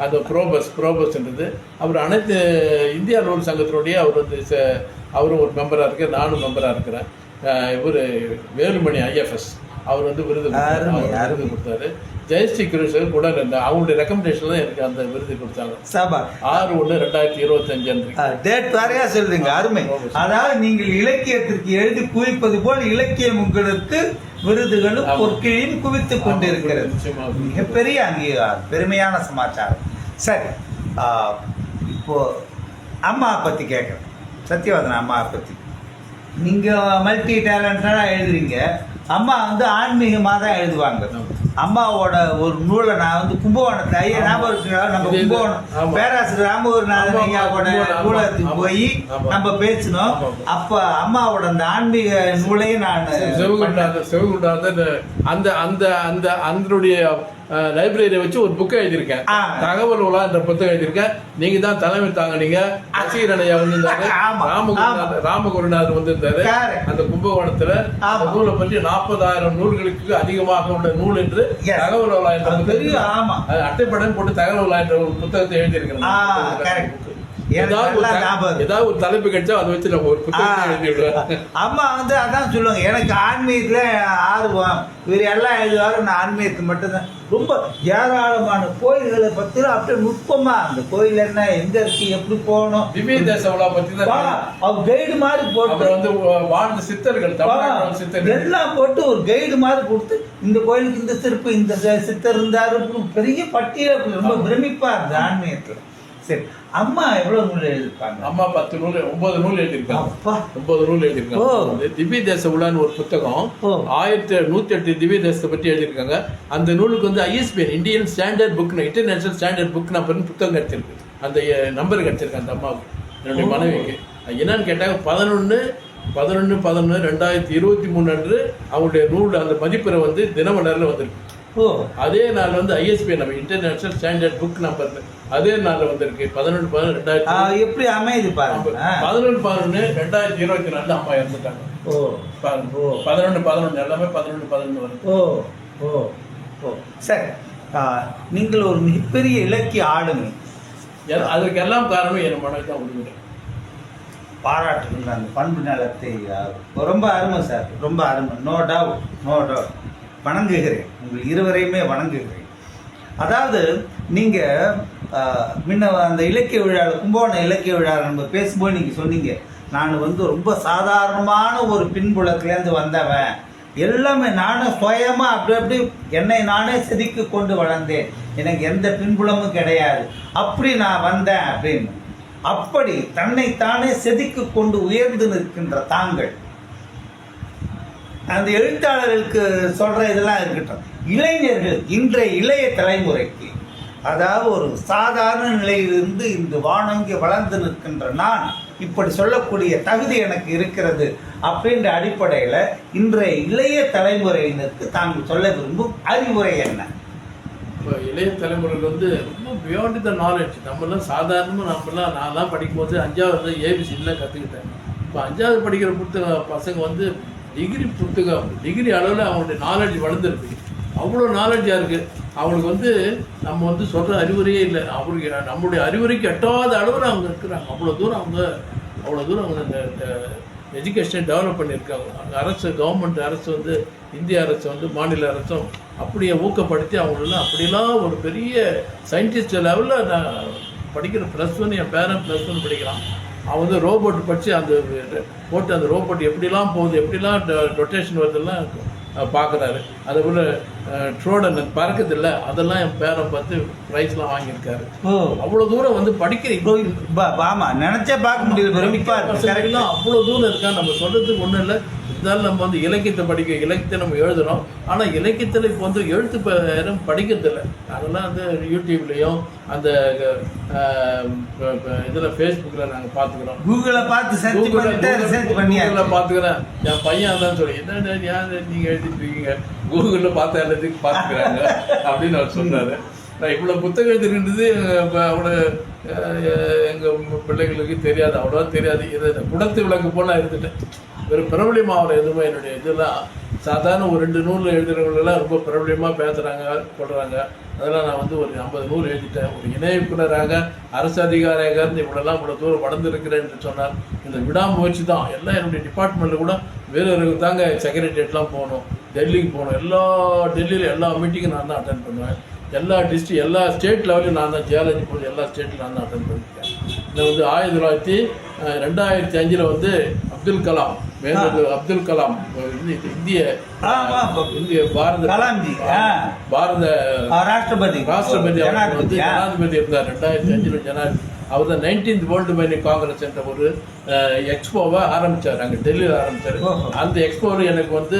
அந்த ப்ரோபஸ்ன்றது அவர் அனைத்து இந்தியா நூல் சங்கத்தினுடைய அவர் வந்து அவரும் ஒரு மெம்பரா இருக்கு, நானும் மெம்பரா இருக்கிறேன். இவர் வேலுமணி IFS அவர் வந்து விருது கொடுத்தாரு. ஜெயஸ்ரீ கிருஷ்ணன் கூட அவங்களுடைய ரெக்கமெண்டேஷன் தான் எனக்கு அந்த விருது கொடுத்தாங்க. 6/1/2025 அன்று டேட் வேறையா சொல்றீங்க. அருமை. அதாவது நீங்கள் இலக்கியத்திற்கு எழுதி குவிப்பது போல் இலக்கியம் உங்களுக்கு விருதுகளும் பொற்கையும் குவித்துக் கொண்டிருக்கிறது. மிகப்பெரிய அங்கீகாரம், பெருமையான சமாச்சாரம். சரி, இப்போ அம்மா பத்தி கேட்குறேன். சத்யவதன அம்மா பத்தி நீங்க மல்டி டேலண்டடா எழுதுறீங்க. அம்மா வந்து ஆன்மீகமாக தான் எழுதுவாங்க. அம்மாவோட ஒரு நூலை நான் வந்து கும்பகோணத்துல ஞாபகம் இருக்கு, நம்ம கும்பகோணம் பேராசிரியர் ராமகுருநாதன் ஐயாவோட நூலகத்துக்கு போய் நம்ம பேசினோம். அப்ப அம்மாவோட அந்த ஆன்மீக நூலையும் நான் சிவகுண்டாத அந்த அந்த அந்த அதனுடைய லைப்ரரியை வச்சு ஒரு புக்கை எழுதியிருக்கேன். தகவல் உலா என்ற புத்தகம் எழுதியிருக்கேன். நீங்க தான் தலைமை தாங்கினீங்க. வசீகரனையா வந்திருந்தாரு, ராமகுருநாதர் வந்திருந்தாரு. அந்த கும்பகோணத்துல நூலை பற்றி 40,000 நூல்களுக்கு அதிகமாக உள்ள நூல் என்று தகவல் உலா என்ற அட்டைப்படம் போட்டு தகவல் உலா என்ற ஒரு புத்தகத்தை எழுதியிருக்கிறேன். ஏதாவது ஒரு தலைப்பு கிடைச்சா அதை வச்சு நம்ம ஒரு புத்தகத்தை எழுதிவிடுவேன். அம்மா வந்து அதான் சொல்லுவாங்க, எனக்கு ஆன்மீகத்துல ஆர்வம், இவர் எல்லாம் எழுதுவாரு, நான் ஆன்மீகத்தை மட்டும்தான். ரொம்ப ஏராளமான கோயில்களை பத்தி அப்படியே நுட்பமா அந்த கோயில் என்ன, எங்க இருக்கு, எப்படி போகணும், திவ்ய தேச விழா பத்தி அவர் கைடு மாதிரி போட்டு வந்து வாழ்ந்த சித்தர்கள் எல்லாம் போட்டு ஒரு கைடு மாதிரி கொடுத்து இந்த கோயிலுக்கு இந்த சிறப்பு, இந்த சித்தர் இருந்தாரு, பெரிய பட்டியல். ரொம்ப பிரமிப்பா இருந்தது ஆன்மீகத்துல. சரி, அம்மா எவ்வளவு நூல் எழுதிருக்காங்க? அம்மா 10 நூல் 9 நூல் எழுதியிருக்காங்க. 9 நூல் எழுதியிருக்காங்க. திவ்ய தேச விழான்னு ஒரு புத்தகம் 1108 திவ்ய தேசத்தை பற்றி எழுதியிருக்காங்க. அந்த நூலுக்கு வந்து ISBN Indian standard book, international standard book நம்பர்னு புத்தகம் கிடைச்சிருக்கு. அந்த நம்பர் கிடைச்சிருக்கு அந்த அம்மாவுக்கு, என்னுடைய மனைவிக்கு. என்னன்னு கேட்டாங்க 11/11/2023 அன்று அவங்களுடைய நூல் அந்த மதிப்பெறை வந்து தினமலர்ல வந்திருக்கு. அதே நாள் வந்து ISBN நம்ம இன்டர்நேஷனல் ஸ்டாண்டர்ட் புக் நம்பர் அதே நாள் வந்திருக்கு. 11/11/2000. எப்படி அமையுது பாருங்க. 11/11/2024 அம்மா இறந்துட்டாங்க. 11/11 எல்லாமே 11/11 வருது. சரி, நீங்கள் ஒரு மிகப்பெரிய இலக்கிய ஆளுமை. அதற்கு எல்லாம் காரணம் என் மனைவி தான். உண்மை பாராட்டுகள், அந்த பண்பு நலத்தை ரொம்ப அருமை சார், ரொம்ப அருமை. நோ டவுட் வணங்குகிறேன், உங்கள் இருவரையுமே வணங்குகிறேன். அதாவது நீங்க முன்ன அந்த இலக்கிய விழாவில் கும்பகோணம் இலக்கிய விழாவில் நம்ம பேசும்போது நீங்கள் சொன்னீங்க, நான் வந்து ரொம்ப சாதாரணமான ஒரு பின்புலத்துலேருந்து வந்தவன், எல்லாமே நானும் சுயமாக அப்படி என்னை நானே செதுக்கி கொண்டு வளர்ந்தேன், எனக்கு எந்த பின்புலமும் கிடையாது, அப்படி நான் வந்தேன் அப்படின்னு. அப்படி தன்னைத்தானே செதுக்கி கொண்டு உயர்ந்து நிற்கின்ற தாங்கள் அந்த எழுத்தாளர்களுக்கு சொல்கிற இதெல்லாம் இருக்கட்டும், இளைஞர்கள் இன்றைய இளைய தலைமுறைக்கு, அதாவது ஒரு சாதாரண நிலையிலிருந்து இந்த வானங்கி வளர்ந்து நிற்கின்ற நான் இப்படி சொல்லக்கூடிய தகுதி எனக்கு இருக்கிறது அப்படின்ற அடிப்படையில் இன்றைய இளைய தலைமுறையினருக்கு தாங்கள் சொல்ல விரும்பும் அறிவுரை என்ன? இப்போ இளைய தலைமுறையில் வந்து ரொம்ப பியாண்ட் த நாலேஜ். நம்மளாம் சாதாரணமாக நான்லாம் படிக்கும்போது 5வது ஏபிசிலாம் கற்றுக்கிட்டேன். இப்போ 5வது படிக்கிற பசங்க வந்து டிகிரி அளவில் அவங்களுடைய நாலேஜ் வளர்ந்துருக்கு. அவ்வளோ நாலேஜாக இருக்குது அவங்களுக்கு. வந்து நம்ம வந்து சொல்கிற அறிவுரையே இல்லை, அவருக்கு நம்மளுடைய அறிவுரைக்கு எட்டாத அளவில் அவங்க இருக்கிறாங்க. அவ்வளோ தூரம் அவங்க இந்த எஜுகேஷனை டெவலப் பண்ணியிருக்காங்க. அங்கே கவர்மெண்ட் அரசு வந்து இந்திய அரசு வந்து மாநில அரசும் அப்படியே ஊக்கப்படுத்தி அவங்களெல்லாம் அப்படிலாம் ஒரு பெரிய சயின்டிஸ்ட் லெவலில் நான் படிக்கிற +1 என் பேரன் +1 படிக்கிறான். அவன் வந்து ரோபோட் படித்து அந்த ரோபோட் எப்படிலாம் போகுது, எப்படிலாம் ரொட்டேஷன் வருதுலாம் பார்க்குறாரு. அதே போல் ட்ரோடன் பறக்குதில்ல, அதெல்லாம் என் பேரை பார்த்து ப்ரைஸ்லாம் வாங்கியிருக்காரு. அவ்வளோ தூரம் வந்து படிக்கிற ஆமாம் நினச்சே பார்க்க முடியல. அவ்வளோ தூரம் இருக்கா. நம்ம சொல்கிறதுக்கு ஒன்றும் இல்லை. இருந்தாலும் நம்ம வந்து இலக்கியத்தை நம்ம எழுதுகிறோம். ஆனால் இலக்கியத்தில் இப்போ வந்து எழுத்து யாரும் படிக்கிறதில்ல. அதெல்லாம் வந்து யூடியூப்லேயும் அந்த இதில் ஃபேஸ்புக்கில் நாங்கள் பார்த்துக்கிறோம். கூகுளில் பார்த்துக்கிறேன். என் பையன் அதான் சொல்லி, என்ன நீங்கள் எழுதிட்டு இருக்கீங்க, கூகுளில் பார்த்த எல்லாத்துக்கு பார்த்துக்கிறாங்க அப்படின்னு அவர் சொன்னார். நான் இவ்வளோ புத்தகம் எழுதிருக்கின்றது அவ்வளோ எங்கள் பிள்ளைகளுக்கு தெரியாது, அவ்வளோவா தெரியாது. இதை குடத்து விளக்கு போல் நான் இருந்துட்டேன். வெறும் பிரபலியமாக எதுவுமே என்னுடைய இதெல்லாம் சாதாரண ஒரு 2 நூல் எழுதுகிறவங்களெல்லாம் ரொம்ப பிரபலியமாக பேசுகிறாங்க, சொல்கிறாங்க. அதெல்லாம் நான் வந்து ஒரு 50 நூல் எழுதிட்டேன். ஒரு இணையக்குனராக அரசு அதிகாரியாக இருந்து இவ்வளோ தூரம் வளர்ந்துருக்கிறேன் என்று சொன்னார். இந்த விடாமுயற்சி தான். எல்லாம் என்னுடைய டிபார்ட்மெண்ட்டில் கூட வேறு தாங்க செக்ரட்டரியேட்லாம் போகணும், டெல்லிக்கு போகணும். டெல்லியில் எல்லா மீட்டிங்கும் நான் தான் அட்டென்ட் பண்ணுவேன். எல்லா எல்லா ஸ்டேட் லெவலையும் நான் தான் ஜியாலஜி போய் எல்லா ஸ்டேட்லையும் நான் தான் அட்டென்ட் பண்ணியிருக்கேன். இதை வந்து 2005 வந்து அப்துல் கலாம் இந்திய பாரத ராஷ்டிரபதி வந்து ஜனாதிபதி இருந்தார். 2005 ஜனாதிபதி. அவர் தான் 19th வேர்ல்டு மைனிங் காங்கிரஸ் என்ற ஒரு எக்ஸ்போவை ஆரம்பித்தார். அங்கே டெல்லியில் ஆரம்பித்தார். அந்த எக்ஸ்போவில் எனக்கு வந்து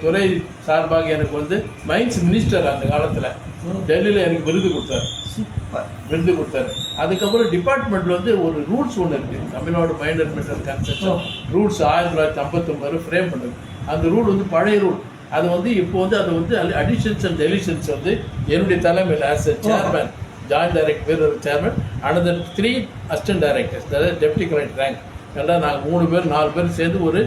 துறை சார்பாக எனக்கு வந்து மைன்ஸ் மினிஸ்டர் அந்த காலத்தில் டெல்லியில் எனக்கு விருது கொடுத்தாரு. அதுக்கப்புறம் டிபார்ட்மெண்ட்டில் வந்து ஒரு ரூல்ஸ் ஒன்று இருக்குது, Tamil Nadu mind and metal conception rules 1959 frame பண்ணுது. அந்த ரூல் வந்து பழைய ரூல். அது வந்து இப்போ வந்து அது வந்து அடிஷன்ஸ் அண்ட் டெலிஷன்ஸ் வந்து என்னுடைய தலைமையில் as a chairman, joint director ஒரு சேர்மன், அனதர் 3 அசிஸ்டன்ட் டைரக்டர்ஸ், அதாவது டெப்டி கலெக்டர் ரேங்க் எல்லாம் நாங்கள் 3 பேர் 4 பேர் சேர்ந்து ஒரு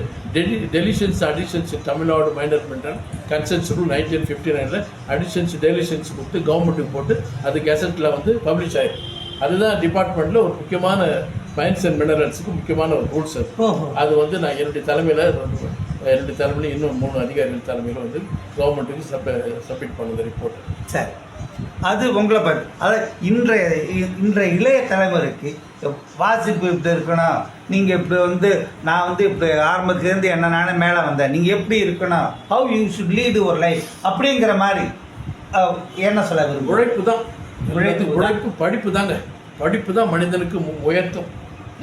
deletions additions Tamil Nadu minor metal concessions rule 1959 additions deletions கொடுத்து கவர்மெண்ட்டுக்கு போட்டு அது கெசட்டில் வந்து பப்ளிஷ் ஆயிருக்கு. அதுதான் டிபார்ட்மெண்ட்டில் ஒரு முக்கியமான மைன்ஸ் அண்ட் மினரல்ஸுக்கு முக்கியமான ஒரு ரூல்ஸ். அது வந்து நான் என்னுடைய தலைமையில் இன்னும் 3 அதிகாரிகள் தலைமையில் வந்து கவர்மெண்ட்டுக்கு சப்மிட் பண்ணுது ரிப்போர்ட். சரி, அது உங்களை பற்றி. அதாவது இன்றைய இளைய தலைமுறைக்கு வாசிப்பு இப்படி இருக்கணும், நீங்கள் இப்படி வந்து நான் வந்து இப்படி ஆரம்பத்துலேருந்து என்ன நானே மேலே வந்தேன், நீங்கள் எப்படி இருக்கணும், how you should lead your life அப்படிங்கிற மாதிரி என்ன சொல்ல விரும்புகிறேன்? உழைப்பு படிப்பு தான் மனிதனுக்கு உயர்த்தும்.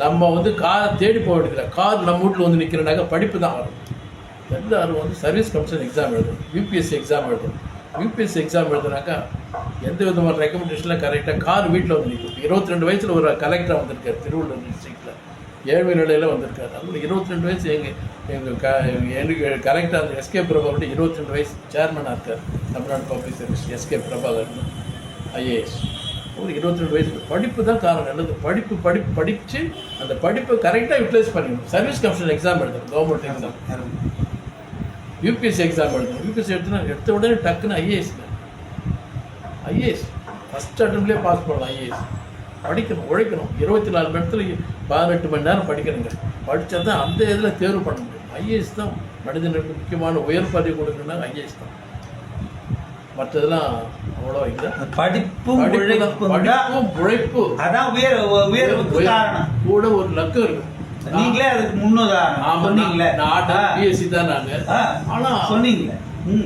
நம்ம வந்து காரை தேடி போக வேண்டியதில்லை. கார் நம்ம வீட்டில் வந்து நிற்கிறனாக்க படிப்பு தான் வரும். எல்லாரும் வந்து சர்வீஸ் கமிஷன் எக்ஸாம் எழுதணும், யூபிஎஸ்சி எக்ஸாம் எழுதணும். யூபிஎஸ்சி எக்ஸாம் எழுதுனாக்கா எந்த விதமான ரெக்கமெண்டேஷன்லாம் கரெக்டாக கார் வீட்டில் வந்து நிற்கும். 22 வயசில் ஒரு கலெக்டராக வந்திருக்காரு திருவள்ளூர் டிஸ்ட்ரிக்டில், ஏழ்மை நிலையில் வந்திருக்காரு. அதுவும் 22 வயசு எங்கள் கரெக்டாக அந்த எஸ்கே பிரபாகர் 22 வயசு சேர்மனாக இருக்கார் Tamil Nadu public service. SK Prabhakar IAS ஒரு 22 வயசு. படிப்பு தான் காரணம். நல்லது படித்து அந்த படிப்பை கரெக்டாக யூட்டிலைஸ் பண்ணிக்கணும். சர்வீஸ் கமிஷன் எக்ஸாம் எழுதணும், கவர்மெண்ட் எக்ஸாம், யூபிஎஸ்சி எக்ஸாம் எழுதணும். யூபிஎஸ்சி எடுத்த உடனே டக்குன்னு ஐஏஎஸ் ஃபஸ்ட் அட்டம்ப்லேயே பாஸ் பண்ணலாம். ஐஏஎஸ் படிக்கணும், உழைக்கணும். 24 மணி நேரத்தில் 18 மணி நேரம் படிக்கணுங்க. படித்தா தான் அந்த இதில் தேர்வு பண்ண முடியும். ஐஏஎஸ் தான் மனிதனுக்கு முக்கியமான உயர் பதவி கொடுக்கணும்னா ஐஏஎஸ் தான். மற்றதெல்லாம் அவ்வளோ இல்லை. படிப்பும் படிப்பும் உழைப்பு அதான் உயர்வுக்கு காரணம். கூட ஒரு லக்கம் இருக்கு. நீங்களே அதுக்கு முன்னுதாரணம் சொன்னீங்களே. பிஎஸ்சி தான் நாங்க. ஆனா சொன்னீங்களே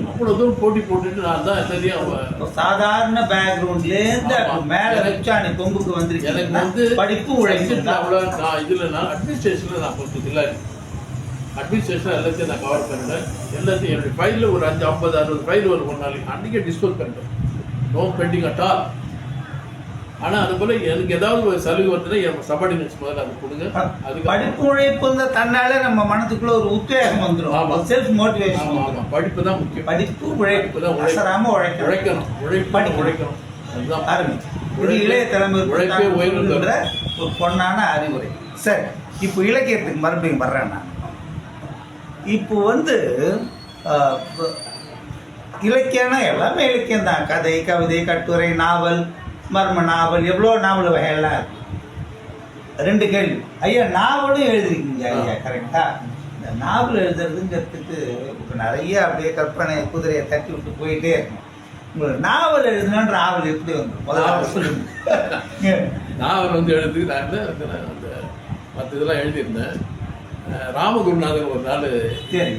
அவ்வளவு தூரம் போட்டி போட்டுட்டு நான் தான் தெரியும். சாதாரண பேக்ரவுண்ட்ல இருந்து மேல உச்சாணி கொம்புக்கு வந்துருக்கு. எனக்கு வந்து படிப்பு உழைப்பு அவ்வளோ. நான் இதுல நான் அட்மினிஸ்ட்ரேஷன்ல நான் கொஞ்சம் இல்லை. அட்மினிஸ்ட்ரேஷன் எல்லாத்தையும் நான் கவர் பண்ணிட்டேன். எல்லாத்தையும் என்னுடைய ஃபைலில் ஒரு 50-60 ஃபைல் ஒரு நாளைக்கு அன்றைக்கே டிஸ்போஸ் பண்ணிட்டேன். No pending at all. ஆனால் அது போல எனக்கு ஏதாவது ஒரு சலுகை வந்துன்னா என் சபார்டினேட்ஸ் முதல்ல அது கொடுங்க. அது படிப்பு உழைப்பு தன்னாலே நம்ம மனதுக்குள்ள ஒரு உத்வேகம் வந்துடும். ஆமாம், செல்ஃப் மோட்டிவேஷன். ஆமாம், படிப்பு தான் முக்கியம். படிப்பு உழைப்பு தான் அசராம உழைக்கணும். உழைக்கணும். அதுதான் ஆரம்பிச்சு ஒரு இளைய தலைமுறை உழைப்பே உயர்வுன்ற ஒரு பொன்னான அறிவுரை. சரி, இப்போ இலக்கியத்துக்கு மறுபடியும் வர்றேன் நான். இப்போ இலக்கியம்னா எல்லாமே இலக்கியம் தான். கதை, கவிதை, கட்டுரை, நாவல், மர்ம நாவல், எவ்வளோ நாவல் வகையெல்லாம் இருக்கு. 2 கேள்வி. ஐயா, நாவலும் எழுதிருக்கீங்க ஐயா, கரெக்டா? இந்த நாவல் எழுதுறதுங்கிறதுக்கு இப்போ நிறைய அப்படியே கற்பனை குதிரையை தட்டி விட்டு போயிட்டே இருக்கும். உங்களுக்கு நாவல் எழுதுனான்ற ஆவல் எப்படி வந்து முதல்ல சொல்லுங்க. நாவல் வந்து எழுதுக்கு நான் அந்த மற்ற இதெல்லாம் எழுதியிருந்தேன். ராமகுருநாதன் ஒரு நாள்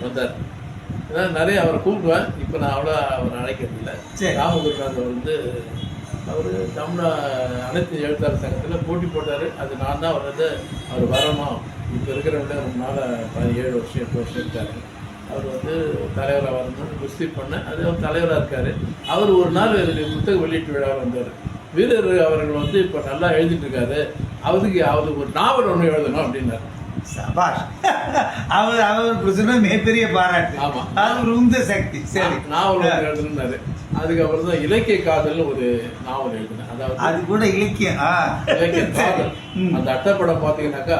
வந்தார். ஏன்னா நிறைய அவரை கூப்பிடுவேன். இப்போ நான் அவ்வளோ அவரை அழைக்கிறது இல்லை. ராமகுருநாதன் வந்து அவர் அனைத்து எழுத்தாளர் சங்கத்தில் போட்டி போட்டார். அது நான் தான் அவர் வரணும். இப்போ இருக்கிறவங்க ரொம்ப நாளாக 7 வருஷம் 8 வருஷம் இருக்காரு. அவர் வந்து தலைவராக வரணும்னு குஸ்தி பண்ணேன். அது அவர் தலைவராக இருக்கார். அவர் ஒரு நாள் புத்தக வெளியீட்டு விழாவில் வந்தார். வீரர் அவர்கள் வந்து இப்போ நல்லா எழுதிட்டு இருக்காரு, அவருக்கு ஒரு நாவல் ஒன்று எழுதணும் அப்படின்னாரு. சபாஷ், அவர் மிகப்பெரிய பாராட்டு. ஆமா, அவர் உந்த சக்தி. சரி, நாவல் எழுதணும்னாரு. அதுக்கப்புறம் தான் இலக்கிய காதல்னு ஒரு நாவல் எழுதினேன். அதாவது அது கூட இலக்கிய காதல். அந்த அட்டைப்படம் பார்த்தீங்கன்னாக்கா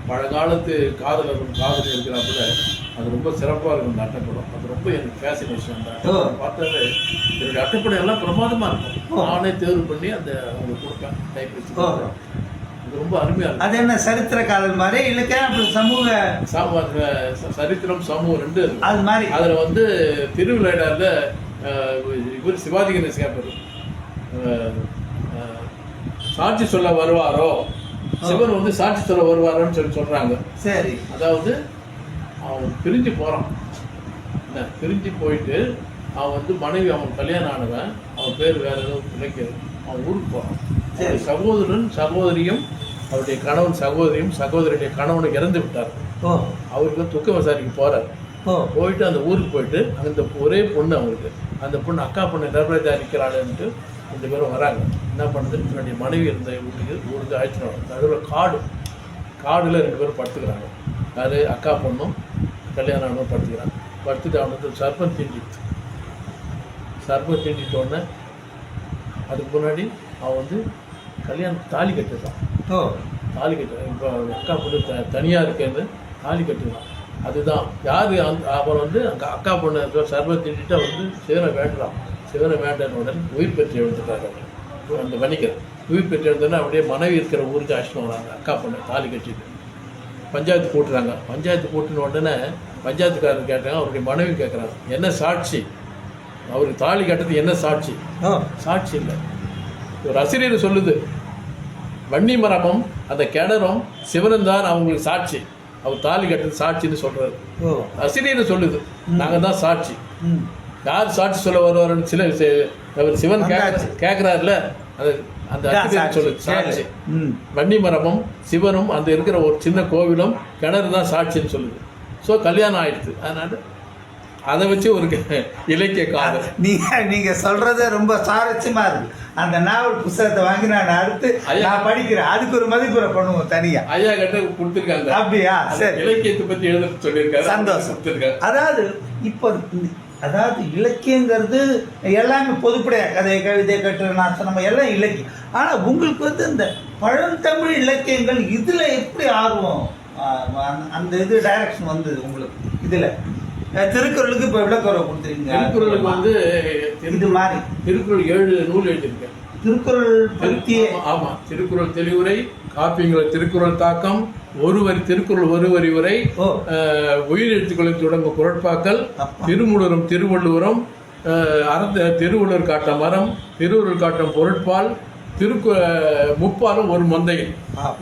பழங்காலத்து காதலரும் காதல் இருக்கிறாப்புல அது ரொம்ப சிறப்பாக இருக்கும். அந்த அட்டைப்படம் அது ரொம்ப எனக்கு ஃபேசினேஷன். பார்த்தாலே என்னுடைய அட்டைப்படம் எல்லாம் பிரமாதமாக இருக்கும். நானே தேர்வு பண்ணி அந்த அவங்க கொடுப்பேன் டைப். ரொம்ப அருமையா இருக்கும். அது என்ன சரித்திர காதல் மாதிரி இல்ல சமூக சரித்திரம் சமூகம் 2 அது மாதிரி. அதுல வந்து திருவிளையாடல இவர் சிவாஜி கணேசன் கேட்பாரு, சாட்சி சொல்ல வருவாரோ, சிவன் வந்து சாட்சி சொல்ல வருவாரோன்னு சொல்றாங்க. சரி, அதாவது அவன் பிரிஞ்சு போறான். பிரிஞ்சு போயிட்டு அவன் வந்து மனைவி, அவன் கல்யாணம் ஆனவன், அவன் பேர் வேற ஏதோ பிழைக்கிறது, அவன் ஊருக்கு போறான். சகோதரன் சகோதரியும் அவருடைய கணவன் சகோதரியுடைய கணவனை இறந்து விட்டார். அவருக்கு துக்க விசாரிக்க போறார். போயிட்டு அந்த ஊருக்கு போயிட்டு அந்த ஒரே பொண்ணு அவங்களுக்கு, அந்த பொண்ணு அக்கா பொண்ணு நிர்பயதா நிற்கிறாளுன்ட்டு 2 பேரும் வராங்க. என்ன பண்ணுறது, என்னுடைய மனைவி இருந்த ஊருக்கு அழைச்சிட்டு வராங்க. அதில் காடில் 2 பேரும் படுத்துக்கிறாங்க. அது அக்கா பொண்ணும் கல்யாணம் ஆனவங்க படுத்துக்கிறாங்க. படுத்துட்டு அவனுக்கு சர்பம் தீண்டிட்டோடனே அதுக்கு முன்னாடி அவன் வந்து கல்யாணம் தாலி கட்டுறான். தாலி கட்டுறான். இப்போ அக்கா பொண்ணு தனியாக இருக்கிறது தாலி கட்டுறான். அதுதான் யார் அவன் வந்து அக்கா பொண்ணு சர்பம் தீண்டிட்டு அவன் வந்து சிவனை வேண்டுறான். சிவனை வேண்டான உடனே உயிர் பெற்று எழுந்துட்டாங்க. அந்த வணிகர் உயிர் பெற்று எழுந்தோடனே அப்படியே மனைவி இருக்கிற ஊருக்கு அழைச்சிட்டு வராங்க. அக்கா பொண்ணு தாலி கட்டிட்டு பஞ்சாயத்து கூட்டுறாங்க. பஞ்சாயத்து கூட்டின உடனே பஞ்சாயத்துக்காரர் கேட்டாங்க, அவருடைய மனைவி கேட்குறாங்க, என்ன சாட்சி, அவருக்கு தாலி கட்டுறது என்ன சாட்சி? சாட்சி இல்லை. ஒரு அசிரியர் சொல்லுது, வன்னி மரமும் அந்த கிணறும் சிவனும் தான் அவங்களுக்கு சாட்சி, அவர் தாலி கட்டுறது சாட்சின்னு சொல்றாரு. அசிரியர் சொல்லுது, நாங்கள் தான் சாட்சி. யார் சாட்சி சொல்ல வருவாருன்னு அவர் சிவன் கேட்குறாருல, அது அந்த அசிரியர் சொல்லுது சாட்சி. வன்னி மரமும் சிவனும் அந்த இருக்கிற ஒரு சின்ன கோவிலும் கிணறு தான் சாட்சின்னு சொல்லுது. ஸோ கல்யாணம் ஆயிடுச்சு. அதனால அதை வச்சு ஒரு இலக்கிய காதல். நீங்க சொல்றது ரொம்ப சுவாரஸ்யமா இருக்கு. அந்த நாவல் புத்தகத்தை வாங்கி நான் அடுத்து நான் படிக்கிறேன். அதுக்கு ஒரு மதிப்புரை பண்ணுவோம் தனியா. ஐயா கிட்ட கொடுத்துருக்காங்க. அப்படியா? சரி, இலக்கியத்தை பத்தி எழுத சொல்லியிருக்காரு. சந்தோஷம். அதாவது இலக்கியங்கிறது எல்லாமே பொதுப்படையா, கதை கவிதை கட்டுரை நாசனம் எல்லாம் இலக்கியம். ஆனா உங்களுக்கு வந்து இந்த பழந்தமிழ் இலக்கியங்கள் இதுல எப்படி ஆர்வம், அந்த இது டைரக்ஷன் வந்தது உங்களுக்கு? இதுல திருக்குறளுக்கு இப்போ விளக்குறை கொடுத்துருக்கீங்க. திருக்குறளுக்கு வந்து இது மாதிரி திருக்குறள் 7 நூல் எழுதியிருக்கேன். திருக்குறள் பற்றியே. ஆமா, திருக்குறள் தெளிவுரை, காப்பியங்கள் திருக்குறள் தாக்கம், திருக்குறள் ஒரு வரி உரை, உயிர் எழுத்துக்களை தொடங்கும் குரட்பாக்கள், திருமூலரும் திருவள்ளுவரும், திருவள்ளுவர் காட்ட மரம், திருவள்ளுவர் காட்டும் பொருட்பால், முப்பாலும் ஒரு மந்தையில்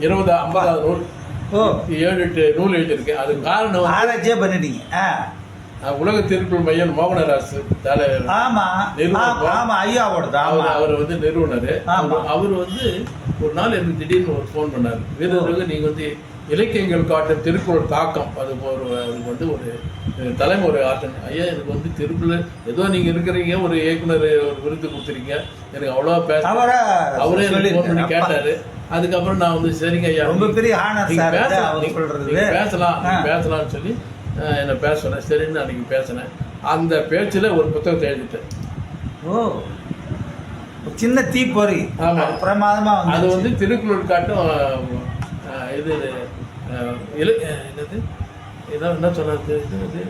50 நூல், 7-8 நூல் எழுதியிருக்கேன். அது காரணம் ஆராய்ச்சியே பண்ணிட்டீங்க. உலக திருக்குறள் மையம் மோகனராசு தலைவர், ஐயாவோட அவர் வந்து நிறுவனர். அவர் வந்து ஒரு நாள் எனக்கு திடீர்னு ஒரு ஃபோன் பண்ணார். வீரர்களுக்கு நீங்கள் வந்து இலக்கியங்கள் காட்டும் திருக்குறள் தாக்கம், அதுக்கு வந்து ஒரு தலைமை ஒரு ஆற்றல். ஐயா எனக்கு வந்து திருக்குறள் ஏதோ நீங்கள் இருக்கிறீங்க, ஒரு இயக்குனர் ஒரு விருது கொடுத்துருக்கீங்க, எனக்கு அவ்வளோவா பேச அவரே எனக்கு ஃபோன் பண்ணி கேட்டார். அதுக்கப்புறம் நான் வந்து சரிங்க ஐயா, ரொம்ப பெரிய பேசலாம்னு சொல்லி என்னை பேச சொன்னேன். சரின்னு அன்றைக்கி பேசினேன். அந்த பேச்சில் ஒரு புத்தகத்தை எழுதிட்டேன். சின்ன தீப்பொறி. ஆமாம், பிரமாதமாக. அது வந்து திருக்குறள் காட்டும் இது என்னது இதான் என்ன சொல்றது இது.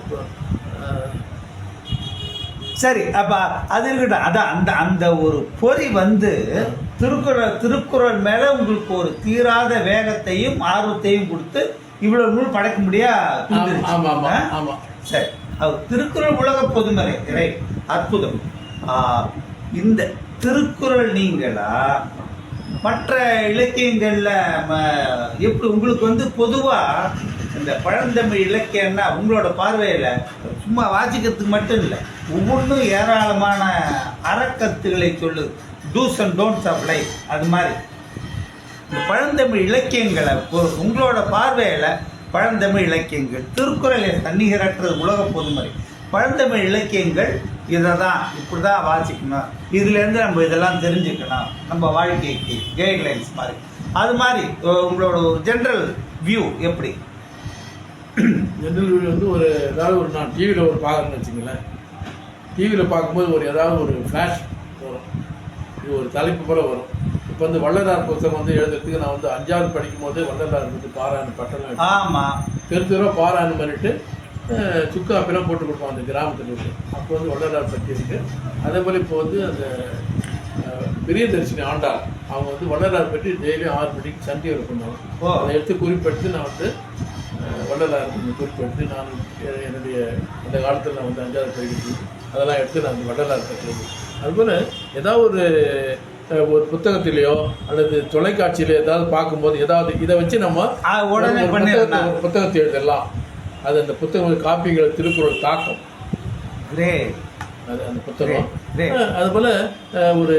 சரி, அப்ப அது இருக்கட்டும். அதான் அந்த ஒரு பொறி வந்து திருக்குறள் மேல உங்களுக்கு ஒரு தீராத வேகத்தையும் ஆர்வத்தையும் கொடுத்து இவ்வளவு நூல் படைக்க முடியா. சரி, திருக்குறள் உலக பொதுமறை, அற்புதம். இந்த திருக்குறள் நீங்களா மற்ற இலக்கியங்கள்ல எப்படி உங்களுக்கு வந்து பொதுவா இந்த பழந்தமிழ் இலக்கியம்னா உங்களோட பார்வையில சும்மா வாசிக்கிறதுக்கு மட்டும் இல்லை, ஒவ்வொன்றும் ஏராளமான அறக்கருத்துக்களை சொல்லுது, do's and don'ts of life. அது மாதிரி இந்த பழந்தமிழ் இலக்கியங்களை உங்களோட பார்வையில் பழந்தமிழ் இலக்கியங்கள், திருக்குறளை தன்னிகரற்றது உலக பொதுமறை, பழந்தமிழ் இலக்கியங்கள் இதை தான் இப்படி தான் வாசிக்கணும், இதுலேருந்து நம்ம இதெல்லாம் தெரிஞ்சுக்கணும், நம்ம வாழ்க்கைக்கு கைட்லைன்ஸ் மாதிரி. அது மாதிரி உங்களோட ஜென்ரல் வியூ எப்படி? ஜென்ரல் வியூ வந்து ஏதாவது ஒரு நான் டிவியில் ஒரு பார்க்குறேன்னு வச்சுங்களேன். டிவியில் பார்க்கும்போது ஏதாவது ஒரு ஃப்ளாஷ் வரும், இது ஒரு தலைப்பு போல வரும். இப்போ வந்து வள்ளலார் புத்தகம் வந்து எழுதுறதுக்கு நான் வந்து 5வது படிக்கும் போது வள்ளலார் வந்து பாராயணம் பட்டணம், ஆமாம், தெரு பாராயணம் பண்ணிட்டு சுக்காப்பிலாம் போட்டு கொடுப்போம் அந்த கிராமத்தில் இருக்கு. அப்போ வந்து வள்ளலார் பற்றி இருக்கு. அதே போல் இப்போ வந்து அந்த பிரியதர்ஷினி ஆண்டாள் அவங்க வந்து வள்ளலார் பற்றி டெய்லியும் 6 மணிக்கு சண்டிகர் பண்ணுவாங்க. அதை எடுத்து குறிப்பெடுத்து நான் வந்து வள்ளலார் குறிப்பெடுத்து நான் என்னுடைய அந்த காலத்தில் நான் வந்து 5வது படிக்கிறது அதெல்லாம் எடுத்து நான் அந்த வள்ளலார் பற்றி. அதுபோல் ஏதாவது ஒரு புத்தகத்திலேயோ அல்லது தொலைக்காட்சியில ஏதாவது பார்க்கும்போது ஏதாவது இதை வச்சு நம்ம உடனே புத்தகத்தை எழுதலாம். அது அந்த புத்தகம் காப்பியங்கள் திருக்குறள் தாக்கம் அது அந்த புத்தகம். அதுபோல் ஒரு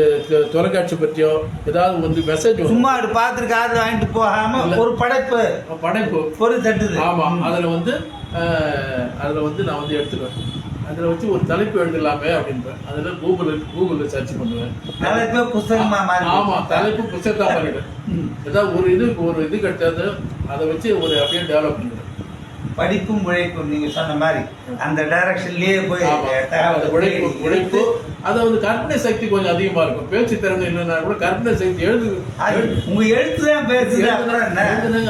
தொலைக்காட்சி பற்றியோ ஏதாவது வந்து மெசேஜ் சும்மா பார்த்துட்டு காது வாங்கிட்டு போகாம ஒரு படைப்பு பொருள் தட்டுது. ஆமாம், அதில் வந்து நான் வந்து எடுத்துக்குவேன். அதில் வச்சு ஒரு தலைப்பு எழுதலாமே அப்படின்றேன். அதில் கூகுளில் சர்ச் பண்ணுவேன். தலைப்பு புத்தகமாக. ஆமாம், தலைப்பு புத்தகத்தான் பண்ணிடுவேன். ஏதாவது ஒரு இது கிடைச்சது அதை வச்சு அப்படியே டெவலப் பண்ணிடுவேன். படிப்பும் உழைப்பும் நீங்க சொன்ன மாதிரி அந்த டைரக்ஷன்லயே போய் உழைப்பு அதை வந்து கற்பனை சக்தி கொஞ்சம் அதிகமா இருக்கும். பேச்சு திறன் இல்லைன்னா கூட கற்பனை சக்தி உங்க எழுத்துதான் பேசுது.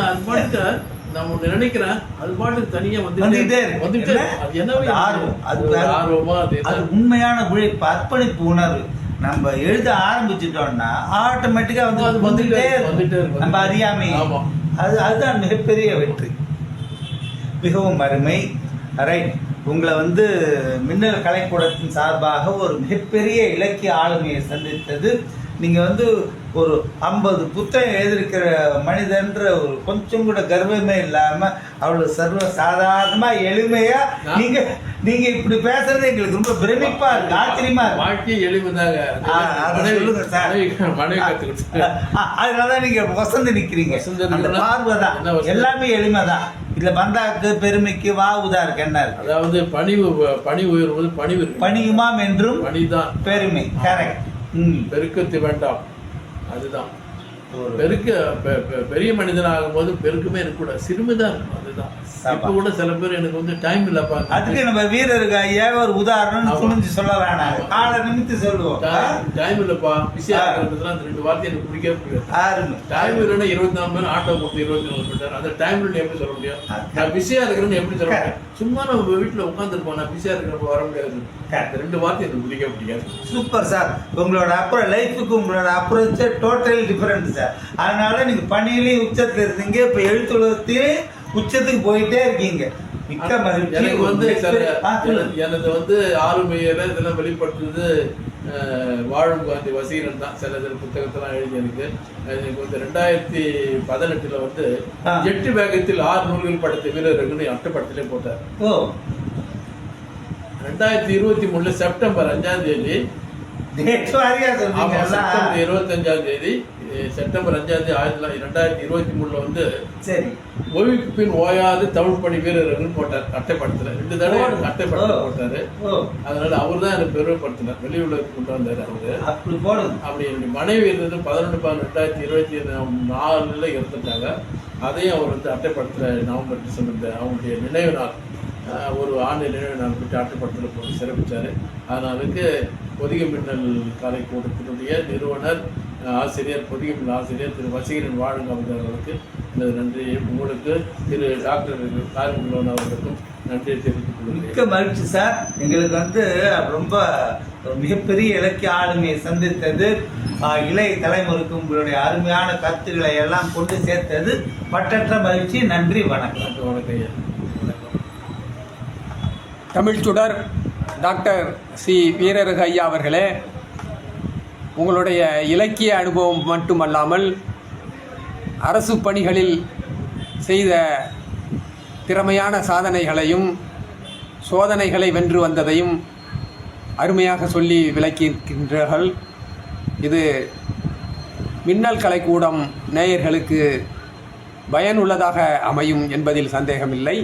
அது பாட்டு நான் ஒன்று நினைக்கிறேன், அது பாட்டுக்கு தனியா வந்துட்டே அது என்ன ஆர்வம், ஆர்வமா அது உண்மையான உழைப்பு, அர்ப்பணிப்பு உணர்வு. நம்ம எழுத ஆரம்பிச்சிட்டோம்னா ஆட்டோமேட்டிக்கா வந்து அது வந்துட்டே இருக்கும். நம்ம அறியாமை அதுதான் மிகப்பெரிய வெற்றி. மிகவும் அருமை. ரைட், உங்களை வந்து மின்னல் கலைக்கூடத்தின் சார்பாக ஒரு மிகப்பெரிய இலக்கிய ஆளுமையை சந்தித்தது. நீங்கள் வந்து ஒரு 50 புத்தகம் எழுதியிருக்கிற மனிதன்ற ஒரு கொஞ்சம் கூட கர்வமே இல்லாமல் அவ்வளோ சர்வ சாதாரணமாக எளிமையாக நீங்கள் இப்படி பேசுறது எங்களுக்கு ரொம்ப பிரமிப்பாக இருக்கு, ஆச்சரியமா இருக்கு. வாழ்க்கை எளிமைதாங்க, அதை சொல்லுங்க சார். அதனால தான் நீங்கள் வசந்து நிற்கிறீங்க. அந்த பார்வை தான் எல்லாமே எளிமை தான். இதுல பந்தாக்கு பெருமைக்கு வாவுதா இருக்கு என்ன இருக்கு? அதாவது பணி உயர்வது பணியுமாம் என்றும் பணிதான் பெருமை. கரெக்ட். பெருக்கத்து வேண்டாம், அதுதான் பெரிய மனிதன் ஆகும் போது பெருக்குமே இருக்கக்கூடாது, சிறுமைதான் இருக்கும். அதுதான் இப்ப கூட சில பேர் எனக்கு வந்து டைம் இல்லப்பா, அதுக்கு நம்ம வீரருக்கு ஐயா ஒரு உதாரணம் துணிஞ்சு சொல்ல வேணாம், காலை நிமித்து சொல்லுவோம். டைம் இல்லப்பா, பிஸியா இருக்கிறதுலாம் அந்த 2 வார்த்தை எனக்கு பிடிக்கவே பிடிக்காது. டைம் இல்லைன்னா 24 மணி ஆட்டோ கொடுத்து 24 மணி அந்த டைம் இல்லைன்னு எப்படி சொல்ல முடியும்? நான் பிஸியா இருக்கிறேன்னு எப்படி சொல்ல முடியும்? சும்மா நம்ம வீட்டுல உட்காந்துருப்போம், நான் பிஸியா இருக்கிறப்ப வர முடியாது. அந்த 2 வார்த்தை எனக்கு பிடிக்கவே பிடிக்காது. சூப்பர் சார், உங்களோட அப்புறம் லைஃபுக்கு உங்களோட அப்ரோச் டோட்டல் டிஃபரெண்ட் சார். அதனால நீங்க பணியிலையும் உச்சத்துல இருந்தீங்க, இப்ப எழுத்துலகத்திலே உச்சத்துக்கு போயிட்டே இருக்கீங்க. மிக்க மகிழ்ச்சி. எனக்கு வந்து சொல்லுங்க. எனது வந்து ஆளுமையில இதெல்லாம் வெளிப்படுத்துறது வாழும் காந்தி வசீகரன் தான். சில புத்தகத்தெல்லாம் எழுதியிருக்கு. எனக்கு வந்து 2018 வந்து 8 வேகத்தில் 6 நூல்கள் படைத்த வீரர்கள் அட்டப்படத்திலே போட்டார். 2023 செப்டம்பர் 5ஆம் தேதி செப்டம்பர் 5ஆம் தேதி 2023 வந்து சரி ஓய்வுக்கு பின் ஓயாது தமிழ் பணி வீரர்கள் போட்டார். அட்டைப்படத்துல 2 தடவை அட்டைப்படத்துல போட்டாரு. அதனால அவர் தான் எனக்கு பெருமைப்படுத்தினார், வெளி உலகத்துக்கு கொண்டு வந்தாரு அவரு. அப்படி என்னுடைய மனைவி இருந்தது 11/12/2024 இறந்துட்டாங்க. அதையும் அவர் வந்து அட்டைப்படத்துல நவம்பர் டிசம்பர் அவங்களுடைய நினைவு நாள், ஒரு ஆண்டு நினைவு நாள் பற்றி அட்டைப்படத்தில் போட்டு சிறப்பிச்சாரு. அதனாலுக்கு பொதிகை மின்னல் கலை கூட்டத்தினுடைய நிறுவனர் ஆசிரியர், பொதிகை மின்னல் ஆசிரியர் திரு வசீகரன் வாழும் அவர்களுக்கு எனது நன்றியை, உங்களுக்கு திரு டாக்டர் கார்மிலோன் அவர்களுக்கும் நன்றியை தெரிவித்துக் கொள்கிறேன். மிக்க மகிழ்ச்சி சார். எங்களுக்கு வந்து ரொம்ப மிகப்பெரிய இலக்கிய ஆளுமையை சந்தித்தது, இளைய தலைமுறைக்கு உங்களுடைய அருமையான கருத்துக்களை எல்லாம் கொண்டு சேர்த்தது பற்றற்ற மகிழ்ச்சி. நன்றி, வணக்கம். வணக்கம் ஐயா. தமிழ் சுடர் டாக்டர் சி வீரரகு ஐயா அவர்களே, உங்களுடைய இலக்கிய அனுபவம் மட்டுமல்லாமல் அரசு பணிகளில் செய்த திறமையான சாதனைகளையும் சோதனைகளை வென்று வந்ததையும் அருமையாக சொல்லி விளக்கியிருக்கின்றீர்கள். இது மின்னல் கலைக்கூடம் நேயர்களுக்கு பயனுள்ளதாக அமையும் என்பதில் சந்தேகமில்லை.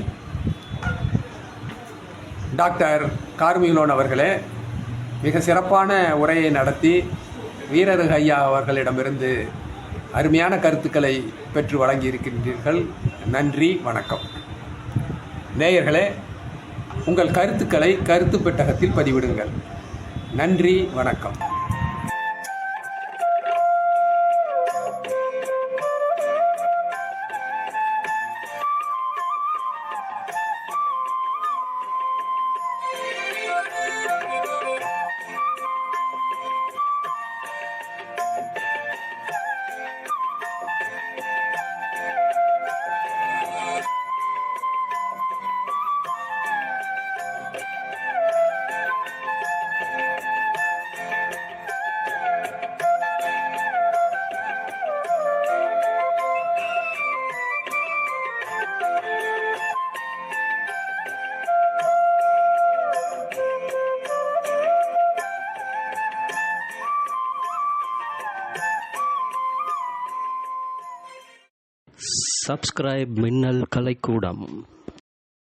டாக்டர் கார்மிலோன் அவர்களே, மிக சிறப்பான உரையை நடத்தி வீரரகு ஐயா அவர்களிடமிருந்து அருமையான கருத்துக்களை பெற்று வழங்கியிருக்கின்றீர்கள். நன்றி, வணக்கம். நேயர்களே, உங்கள் கருத்துக்களை கருத்து பெட்டகத்தில் பதிவிடுங்கள். நன்றி, வணக்கம். Subscribe மின்னல் கலைக்கூடம்.